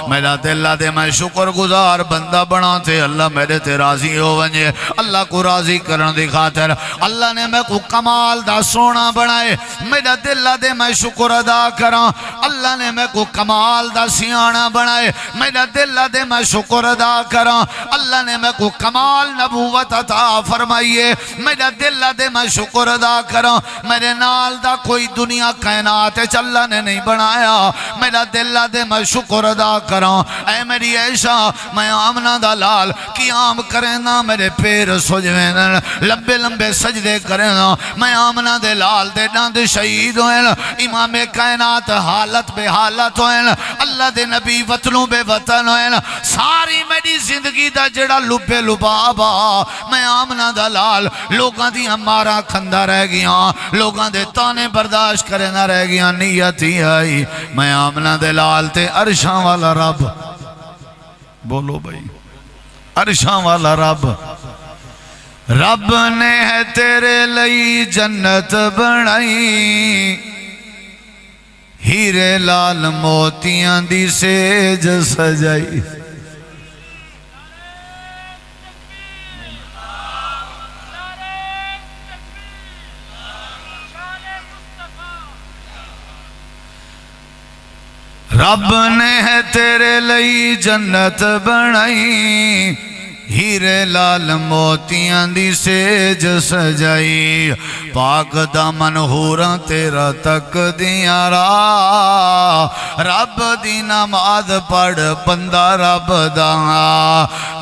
میرا دل دے میں شکر گزار بندہ بنا تھے اللہ میرے تے راضی ہو ونجے اللہ کو راضی کرن دی خاطر اللہ نے میں کو کمال دا سونا بنائے میرا دل دے میں شکر ادا کراں اللہ نے میں کو کمال دا سیانا بنائے میرا دل دے میں شکر ادا کراں اللہ نے میں کو کمال نبوت عطا فرمائیے میرا دل دے میں شکر ادا کراں میرے نال دا کوئی دنیا کائنات چلہ نے نہیں بنایا میرا دل دے میں شکر ادا کراں اے میری عائشہ میں آمنہ دا لال قیام کرنا میرے پیر سجوین لمبے لمبے سجدے کرنا میں آمنہ دے لال دے ناند شہید ہوئن امام کائنات حالت بے حالت ہوئن اللہ دے نبی وطنوں بے وطن ہوئن ساری میری زندگی دا جڑا لبے لبابا میں آمنہ دا لال لوگاں دی ہمارا کھندہ رہ گیا لوگاں دے تانے برداشت کرے نہ رہ گیا نیت ہی آئی میں آمنہ دلال تے عرشاں والا رب بولو بھائی عرشاں والا رب رب نے ہے تیرے لئی جنت بنائی ہیرے لال موتیاں دی سیج سجائی رب نے ہے تیرے لئی جنت بنائی ہیرے لال موتیاں دی سیج سجائی پاک دامن ہوراں تیرا تک دیاں راہ رب دی نماز پڑھ بندہ رب دا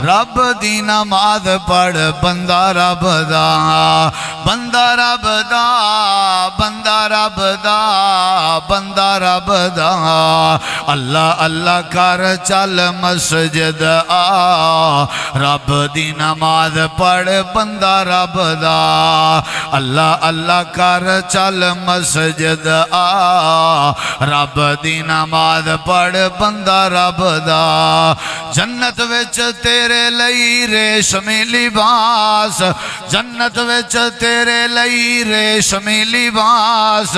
رب دی نماز پڑھ بندہ رب دا بندہ رب دا بندہ رب دا بندہ رب دا اللہ اللہ کر چل مسجد آ رب دی نماز پڑھ بندہ رب دا اللہ اللہ کر چل مسجد آ رب دی نماز پڑھ بندہ رب دا جنت وچ تیرے لئی ریشمی لباس جنت وچ تیرے لئی ریشمی لباس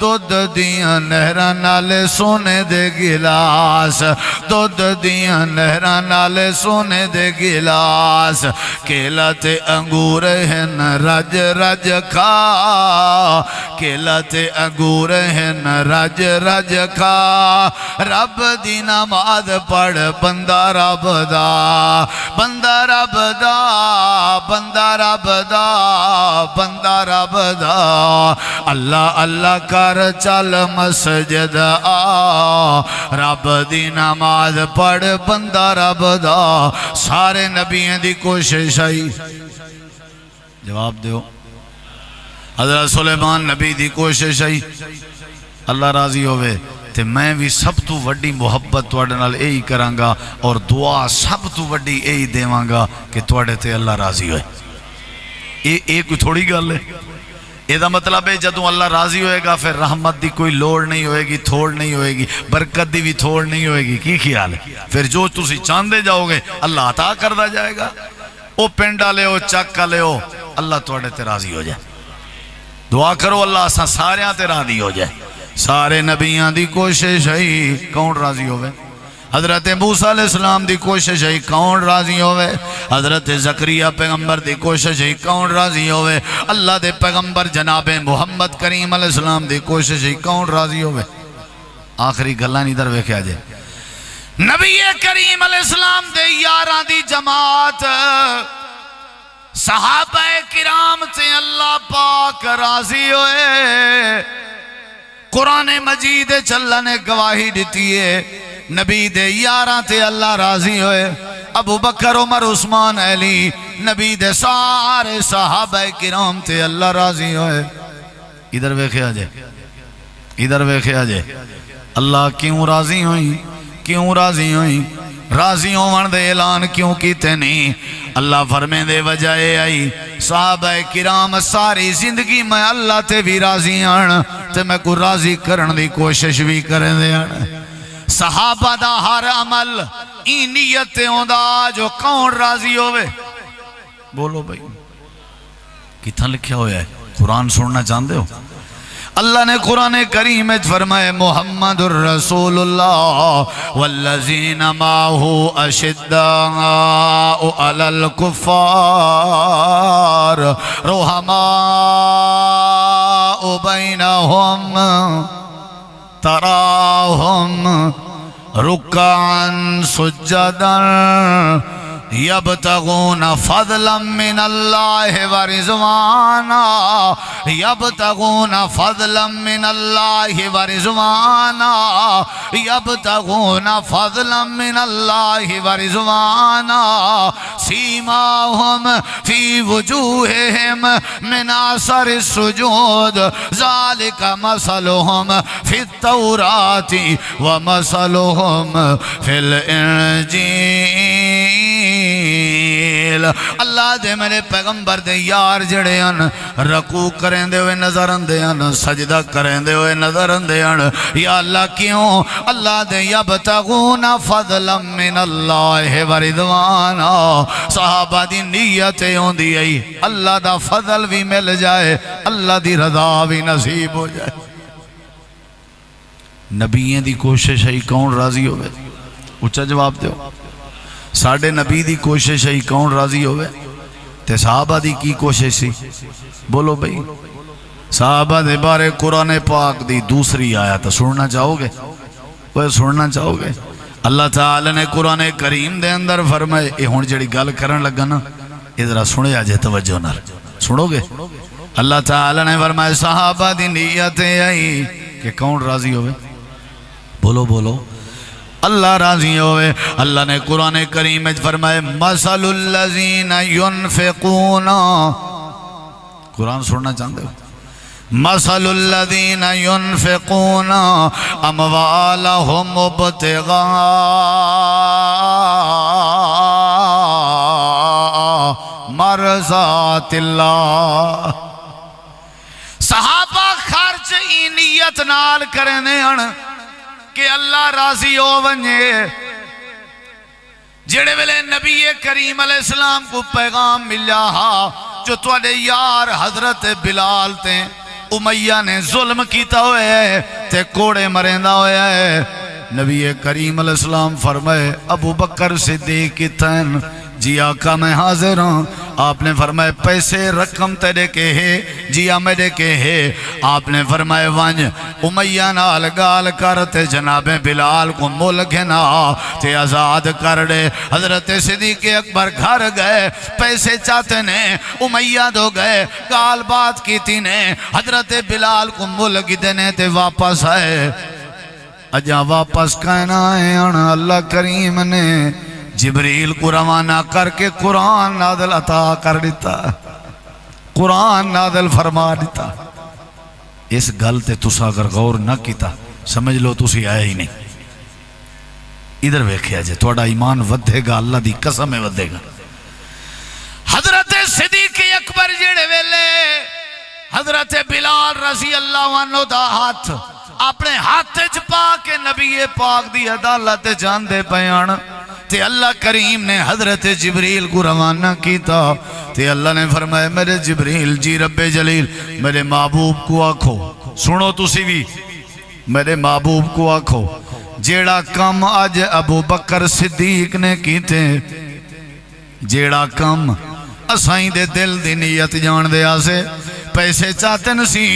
دودھ دیاں نہراں نالے سونے دے گلاس دودھ دیاں نہراں نالے سونے دے گلاس کیلا تے انگور ہن رج رج کھا کیلا تے انگور ہن رج رج کھا رب دی نماز پڑھ بندہ رب دا بندہ رب دا بندہ رب دا بندہ رب دا اللہ اللہ کر چل مسجد آ رب دی نماز پڑھ بندہ رب دا سارے نبیوں دی کوشش آئی جواب دیو حضرت سلیمان نبی دی کوشش آئی اللہ راضی ہوئے تے میں بھی سب تو وڈی محبت توڑے نال اے کرانگا اور دعا سب تو وڈی اے دیوانگا کہ توڑے تے اللہ راضی ہوئے اے کوئی تھوڑی گل ہے یہ دا مطلب ہے جدوں اللہ راضی ہوئے گا پھر رحمت دی کوئی لوڑ نہیں ہوئے گی تھوڑ نہیں ہوئے گی برکت دی بھی تھوڑ نہیں ہوئے گی کی خیال ہے پھر جو تسی چاندے جاؤ گے اللہ عطا کردہ جائے گا او پنڈا لے ہو چکا لے ہو اللہ توڑے تے راضی ہو جائے دعا کرو اللہ اساں ساریاں تے راضی ہو جائے سارے نبیاں دی کوشش ہے کون راضی ہوئے حضرت موسیٰ علیہ السلام دی کوشش ہے کون راضی ہوئے حضرت زکریہ پیغمبر دی کوشش ہے کون راضی ہوئے اللہ دے پیغمبر جناب محمد کریم علیہ السلام دی کوشش ہے کون راضی ہوئے آخری گلہ نہیں در ویکھیا جائے نبی کریم علیہ السلام دے یاراں دی جماعت صحابہ کرام تے اللہ پاک راضی ہوئے قرآن مجید چلن گواہی دیتی ہے نبی دے یاراں تے اللہ راضی ہوئے ابو بکر عمر عثمان علی نبی دے سارے صحابہ کرام تے اللہ راضی ہوئے ادھر ویکھیا جے ادھر ویکھیا جے اللہ کیوں راضی ہوئی کیوں راضی ہوئی راضی ہون دے اعلان کیوں کیتے نہیں اللہ فرمے دے وجہ آئی صحابہ کرام ساری زندگی میں اللہ تے بھی راضی آن تے میں کو راضی کرن دی کوشش بھی کریں دے آن صحابہ دا ہر عمل این نیت ہوندا جو کون راضی ہوئے بولو بھائی کتنا لکھیا ہویا ہے قرآن سننا چاہتے ہو اللہ نے قرآن کریم میں فرمائے محمد الرسول اللہ والذین معہو اشداء علی الکفار رحماء بینہم تراہم رکعا سجدا یبتغون فضلا من اللہ ورضوانا یبتغون فضلا من اللہ ورضوانا یبتغون فضلا من اللہ ورضوانا سیماہم فی وجوہہم من اثر السجود ذالک مثلہم فی التوراۃ ومثلہم فی الانجیل اللہ دے میرے پیغمبر دے یار جڑے ان رکوع کریں دے ہوئے نظر اندے ان سجدہ کریں دے ہوئے نظر اندے ان یا اللہ کیوں اللہ دے یبتغون فضلا من اللہ ورضوانا صحابہ دی نیتیں ہوندی ای اللہ دا فضل بھی مل جائے اللہ دی رضا بھی نصیب ہو جائے نبییں دی کوشش ہے کون راضی ہوئے اچھا جواب دیو ساڑھے نبی دی کوشش ہے کون راضی ہوئے تے صحابہ دی کی کوشش سی بولو بھئی صحابہ دے بارے قرآن پاک دی دوسری آیت سننا چاہو گے وہ سننا چاہو گے اللہ تعالی نے قرآن کریم دے اندر فرمائے اے ہون جڑی گل کرن لگا نا ادھر سنے آجے توجہ نہ سنو گے اللہ تعالی نے فرمائے صحابہ دی نیتیں آئی کہ کون راضی ہوئے بولو بولو اللہ راضی ہوئے اللہ نے قرآن کریم میں فرمائے مثل الذین ينفقون قرآن سننا چاہتے ہو مثل الذین ينفقون اموالهم ابتغاء مرضات اللہ صحابہ خرچ ای نیت نال کرنے ہیں کہ اللہ راضی ہو ونجے جڑے ویلے نبی کریم علیہ السلام کو پیغام ملا جو تواڈے یار حضرت بلال تے امیہ نے ظلم کیتا ہوئے ہے تے کوڑے مریندا ہوئے ہے نبی کریم علیہ السلام فرمائے ابو بکر صدیق کی تین جی آقا میں حاضر ہوں آپ نے فرمائے پیسے رقم تیرے کے ہے جی میرے کے ہے آپ نے فرمائے وانج امیہ نال گال کرتے جناب بلال کو ملک نا تے آزاد کر دے حضرت صدیق اکبر گھر گئے پیسے چاہتے نے امیہ دو گئے گال بات کی تھی نے حضرت بلال کو ملک دینے تے واپس آئے اجا واپس کہنا ہے اللہ کریم نے جبریل کو روانہ کر کے قرآن نازل عطا کر دیتا قرآن نازل فرما دیتا اس گل تے تسا اگر غور نہ کیتا سمجھ لو تسی آیا ہی نہیں ادھر ویکھیا جے توڑا ایمان ودھے گا اللہ دی قسم ہے ودھے گا حضرت صدیق اکبر جڑے ویلے حضرت بلال رضی اللہ عنہ دا ہاتھ اپنے ہاتھ چپا کے نبی پاک دی عدالت جان دے پیان تے اللہ کریم نے حضرت جبریل کو روانہ کیتا تے اللہ نے فرمایا میرے جبریل جی رب جلیل میرے محبوب کو آکھو سنو تسی بھی میرے محبوب کو آکھو جیڑا کم آج ابو بکر صدیق نے کیتے جیڑا کم اسائیں دے دل دی نیت جان دے آسے پیسے چاہتے نسی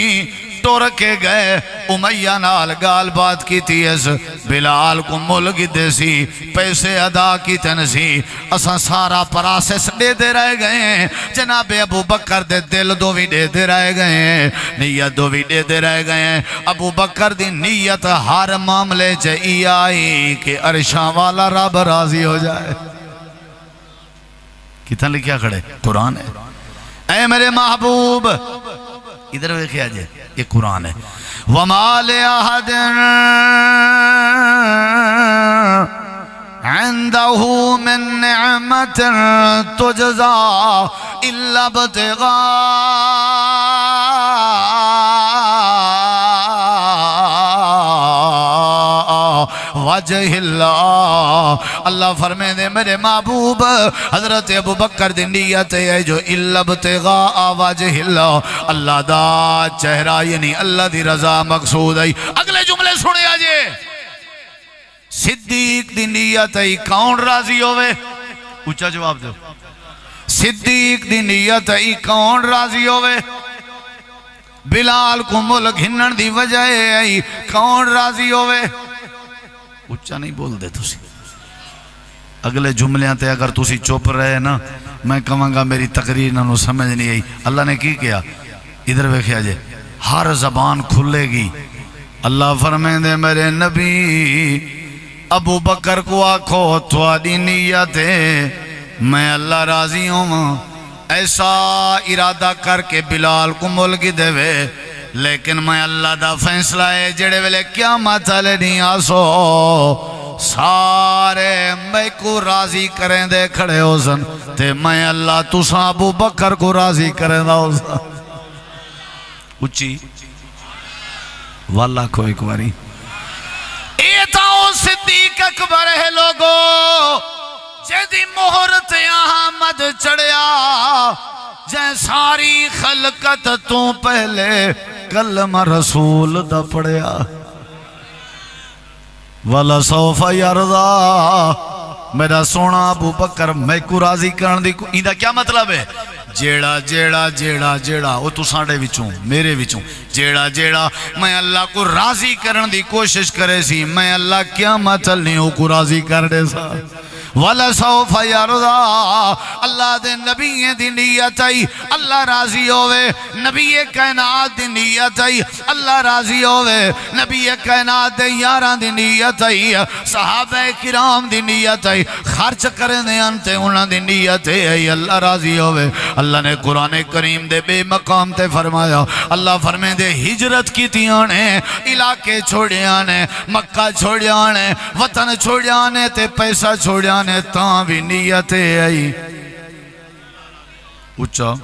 ٹور کے گئے امیہ نال گال بات کی تیس بلال کو ملک دے سی پیسے ادا کی تنسی اساں سارا پراسس دے دے رہ گئے جناب ابو بکر دے دل دو بھی دے دے رہ گئے نیت دو بھی دے دے رہ گئے ابو بکر دی نیت ہر معاملے چاہیے آئی کہ عرشاں والا رب راضی ہو جائے کتنا لکھیا کھڑے قرآن ہے اے میرے محبوب ادھر ویکھیا جے یہ قرآن ہے وَمَا لِأَحَدٍ عِنْدَهُ مِن نِعْمَةٍ تُجْزَى إِلَّا ابْتِغَاءَ وجہ اللہ اللہ فرمائے دے میرے محبوب حضرت ابو بکر دی نیت ہے جو الا ابتغاء وجہ اللہ اللہ دا چہرہ یعنی اللہ دی رضا مقصود ہے اگلے جملے سنے آجے صدیق دی نیت ہے کون راضی ہوئے اونچا جواب دو صدیق دی نیت ہے کون راضی ہوئے بلال کو ملک ہنن دی وجہ ہے کون راضی ہوئے اچھا نہیں بول دے تسی اگلے جملیاں تے اگر تسی چوپ رہے نا میں کہاں گا میری تقریر نہ سمجھ نہیں آئی اللہ نے کی کیا ادھر ویکھیا جے ہر زبان کھلے گی اللہ فرمائے دے میرے نبی ابو بکر کو آکھو تھوڑی نیت ہے میں اللہ راضی ہوں ایسا ارادہ کر کے بلال کو ملک دے وے لیکن میں اللہ دا فیصلہ ہے جڑے ویلے کیا ماتھالے نہیں آسو سارے میں کو راضی کریں دے کھڑے ہو سن تے میں اللہ تسا ابو بکر کو راضی کریں دا ہو سن اچھی واللہ کو ایک باری ایتاؤ صدیق اکبر ہے لوگو جیدی مہرت احمد چڑیا جائیں ساری خلقت تو پہلے کلمہ رسول دا پڑیا وَلَسَوْفَ يَرْضَى میرا سونا ابو بکر میں کو راضی کرن دی ایدہ کیا مطلب ہے جیڑا جیڑا جیڑا جیڑا وہ تو ساڑے وچوں میرے وچوں جیڑا جیڑا میں اللہ کو راضی کرن دی کوشش کرے سی میں اللہ کیا مطلب نہیں ہوں کو راضی کر دے سا وَلَسَوْفَ يَرْضَى اللہ دے نبی دی نیت آئی اللہ راضی ہوئے نبی کائنات دی نیت آئی اللہ راضی ہوئے نبی کائنات دے یاران دی نیت آئی صحابہ کرام دی نیت آئی خرچ کرنے انتے انہاں دی نیت آئی اللہ راضی ہوئے اللہ نے قرآن کریم دے بے مقام تے فرمایا اللہ فرمائے دے ہجرت کی تیانے علاقے چھوڑیانے مکہ چھوڑیانے وطن چھوڑیانے تے پیسہ چھوڑیانے تاں بھی نیتیں آئی اچھا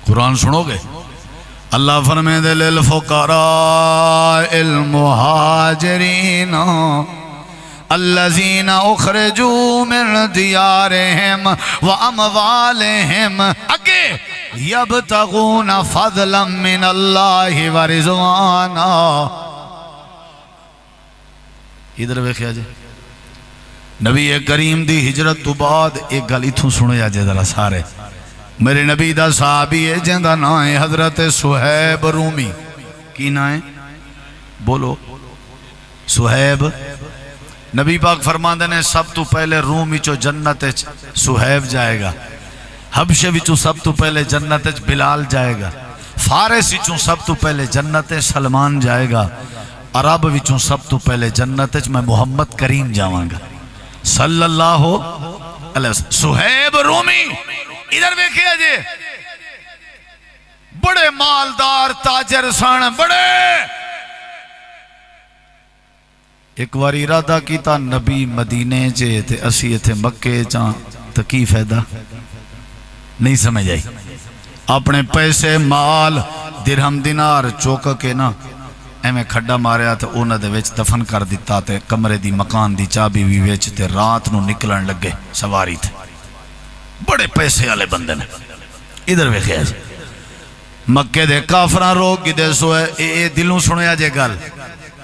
قرآن سنو گے اللہ فرمائے دے للفقراء المہاجرین الذین اخرجوا من دیارہم واموالہم اگے یبتغون فضلا من اللہ ورضوانا ادھر ویکھیا جے نبی کریم دی ہجرت تو بعد ایک گل اتھوں سنے جا ذرا سارے میرے نبی دا صحابی ہے جندہ نام ہے حضرت سہیب رومی کی نام ہے بولو سہیب نبی پاک فرماندے نے سب تو پہلے رومی چو جنت سہیب جائے گا حبشے وچوں سب تو پہلے جنت بلال جائے گا فارس وچوں سب تو پہلے جنت سلمان جائے گا عرب وچوں سب تو پہلے جنت میں محمد کریم جاواں گا صلی اللہ علیہ وسلم سہیب رومی ادھر بیکھیا جے بڑے مالدار تاجر سن بڑے ایک واری ارادہ کیتا نبی مدینے جے تے اسی ایتھے مکے چاں تو کی فائدہ نہیں سمجھ آئی اپنے پیسے مال درہم دینار چوک کے نا ایمیں کھڑا ماریا تے اونا دے ویچ دفن کر دیتا تے کمرے دی مکان دی چابی بھی ویچ تے رات نو نکلن لگے سواری تھے بڑے پیسے والے بندے نے ادھر وے خیال مکے دے کافراں روک کی دے سوئے اے دلوں سنیا جے گل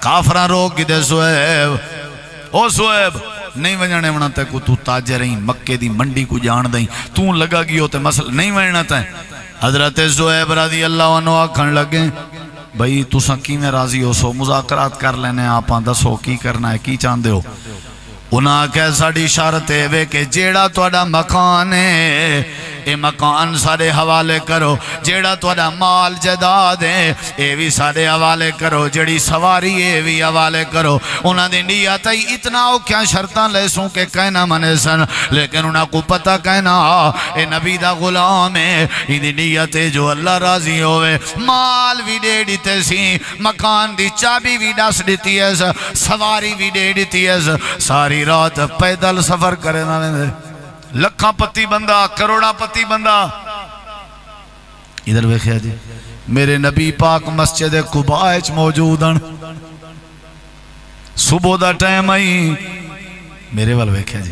کافراں روک کی دے سوئے او سوئے نہیں وجانے ونا تے کو تو تاجر رہیں مکے دی منڈی کو جان دیں تو لگا گی ہوتے مسئلہ نہیں وجانا تے حضرت زہیب رضی اللہ عنہ آکھن لگے بھئی تساں کی میں راضی ہو سو مذاکرات کر لینے آپ دسو کی کرنا ہے کی چاہتے ہو انہاں کہ ساڑی شرط ہے کہ جیڑا توڑا مکان ہے اے مکان سارے حوالے کرو جیڑا توڑا مال جداد ہے اے بھی سارے حوالے کرو جیڑی سواری اے بھی حوالے کرو انہاں دی نیت اتنا ہو کیا شرطاں لے سوں کہ کہنا منے سن لیکن انہاں کو پتہ کہنا اے نبی دا غلام ہے دی نیت ہے جو اللہ راضی ہوئے مال بھی دے دیتے سی مکان دی چابی بھی ڈس دیتی ہے سواری بھی دے دیتی ہے ساری رات پیدل سفر کرے نہ لیں لکھاں پتی بندہ کروڑا پتی بندہ ادھر ویکھیا جی میرے نبی پاک مسجد قباء وچ موجود ہیں صبح دا ٹائم آئی میرے وال ویکھیا جی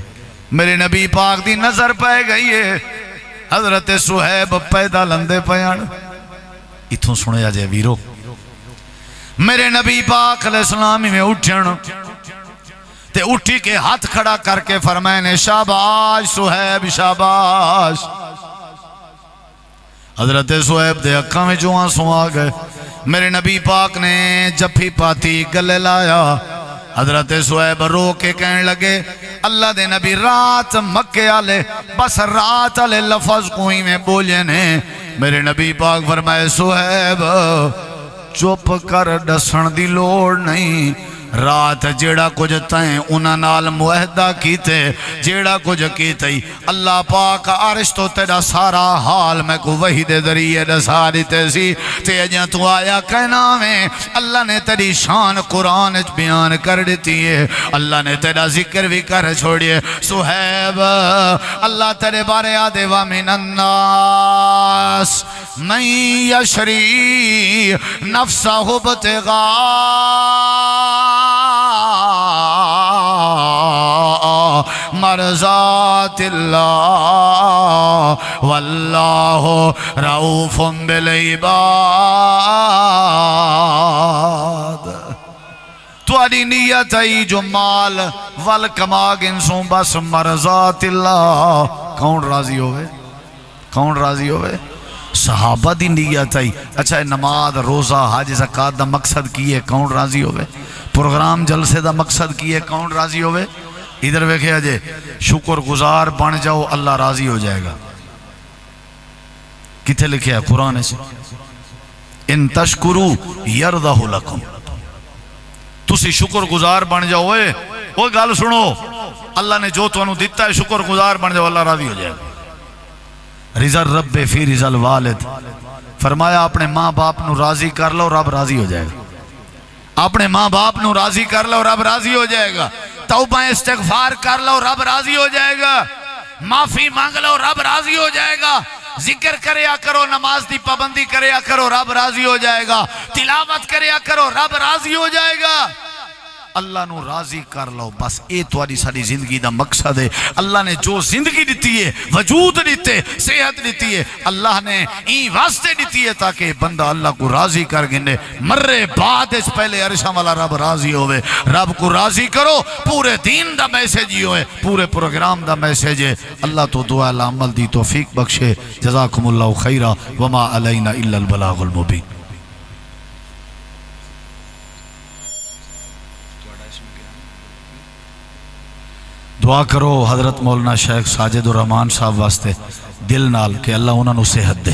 میرے نبی پاک دی نظر پہ گئی ہے حضرت صہیب پیدا لندے پیان اتھوں سنیا جے ویرو میرے نبی پاک علیہ السلام میں اٹھن تے اٹھی کے ہاتھ کھڑا کر کے فرمائے شاباش صہیب شاباش حضرت صہیب دے اکھاں میں جو آنسوں آ گئے میرے نبی پاک نے جپھی پاتی گلے لایا حضرت صہیب رو کے کہنے لگے اللہ دے نبی رات مکے آلے بس رات آلے لفظ کوئی میں بولے نے میرے نبی پاک فرمائے صہیب چپ کر ڈسن دی لوڑ نہیں رات جیڑا کچھ تائیں انہاں نال معاہدہ کیتے جیڑا کچھ کیتے اللہ پاک عرش تو تیرا سارا حال میں کو وحی دے ذریعے دسا دیتے سی تے اجاں تو آیا کہنا میں اللہ نے تیری شان قرآن بیان کر دیتی ہے اللہ نے تیرا ذکر بھی کر چھوڑیے صہیب اللہ تیرے بارے آدے وَمِنَ النَّاسِ مَن يَشْرِي نَفْسَهُ ابْتِغَاءَ مرضات اللہ واللہ رؤوف بالعباد تواڈی نیت ہے جو مال ول کما گنسوں بس مرضات اللہ کون راضی ہوئے کون راضی ہوئے صحابہ دی نیت ہے اچھا نماز روزہ حج زکات دا مقصد کیے کون راضی ہوئے پروگرام جلسے دا مقصد کیے کون راضی ہوئے ادھر ویکھے جے شکر گزار بن جاؤ اللہ راضی ہو جائے گا کتھے لکھے ہے قرآن سے ان تشکرو یرضہ لکم تسی شکر گزار بن جاؤ وہ گل سنو اللہ نے جو تو انہوں دیتا ہے شکر گزار بن جاؤ اللہ راضی ہو جائے گا رضا رب فی رضا الوالد فرمایا اپنے ماں باپ نو راضی کر لو رب راضی ہو جائے گا اپنے ماں باپ نو راضی کر لو رب راضی ہو جائے گا توبہ استغفار کر لو رب راضی ہو جائے گا معافی مانگ لو رب راضی ہو جائے گا ذکر کریا کرو نماز دی پابندی کریا کرو رب راضی ہو جائے گا تلاوت کریا کرو رب راضی ہو جائے گا اللہ نو راضی کر لو بس اے تواری ساری زندگی دا مقصد ہے اللہ نے جو زندگی دیتی ہے وجود دیتے صحت دیتی ہے اللہ نے این واسطے دیتی ہے تاکہ بندہ اللہ کو راضی کر گنے مرے بعد اس پہلے عرشہ والا رب راضی ہوئے رب کو راضی کرو پورے دین دا میسیج ہی ہوئے پورے پروگرام دا میسیج ہے اللہ تو دعا العمل دی توفیق بخشے جزاکم اللہ خیرہ وما علینا الا البلاغ المبین دعا کرو حضرت مولانا شیخ ساجد الرحمان صاحب واسطے دل نال کہ اللہ انہوں نے صحت دے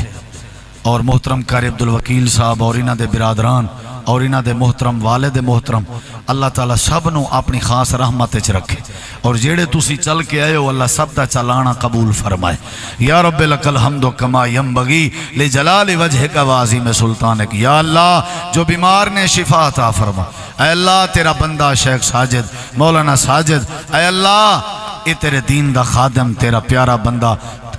اور محترم قاری عبدالوکیل صاحب اور انہ دے برادران اور انہ دے محترم والد محترم اللہ تعالیٰ سب نو اپنی خاص رحمت اچھ رکھے اور جیڑے تسی چل کے آئے ہو اللہ سب دا چلانا قبول فرمائے یا رب لک الحمد کما ینبغی لجلال وجہک و عظیم سلطانک یا اللہ جو بیمار نے شفا عطا فرما اے اللہ تیرا بندہ شیخ ساجد مولانا ساجد اے اللہ اے تیرے دین دا خادم تیرا پیارا بندہ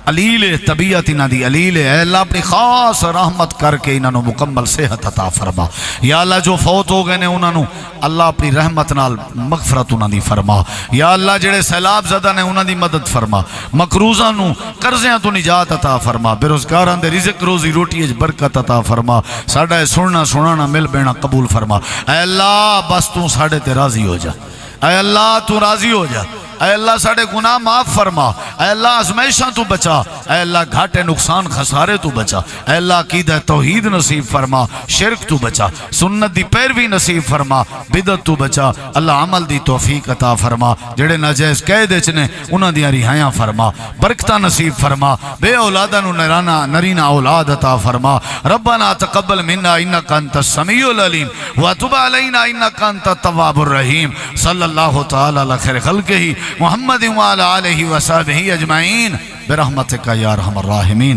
علیل طبیعت انہ دی علیل اے اللہ اپنی خاص رحمت کر کے انہوں نے مکمل صحت عطا فرما یا اللہ جو فوت ہو گئے نے انہوں نے اللہ اپنی رحمت نال مغفرت انہوں دی فرما یا اللہ جڑے سیلاب زدہ نے انہوں دی مدد فرما مقروضہ نو قرضیاں تو نجات عطا فرما بیروزگاران دے رزق روزی روٹی اج برکت عطا فرما ساڑھا سننا سنانا مل بینا قبول فرما اے اللہ بس تو ساڑھے تے راضی ہو جا اے اللہ تو راضی ہو جا اے اللہ ساڑے گناہ معاف فرما، اے اللہ آزمائشاں تو بچا، اے اللہ گھاٹے نقصان خسارے تو بچا، اے اللہ عقیدہ توحید نصیب فرما، شرک تو بچا، سنت دی پیروی نصیب فرما، بدعت تو بچا، اللہ عمل دی توفیق عطا فرما، جڑے ناجائز قید نے انہاں دی رہائیاں فرما، برکتہ نصیب فرما، بے اولادہ نو نرینہ اولاد عطا فرما، ربنا تقبل منا انکا انت السمیع العلیم وتب علینا انکا انت التواب الرحیم صلی اللہ تعالی علی خیر خلقہ محمد وعلی آلہ وصحبہ اجمعین برحمتک یا ارحم الراحمین.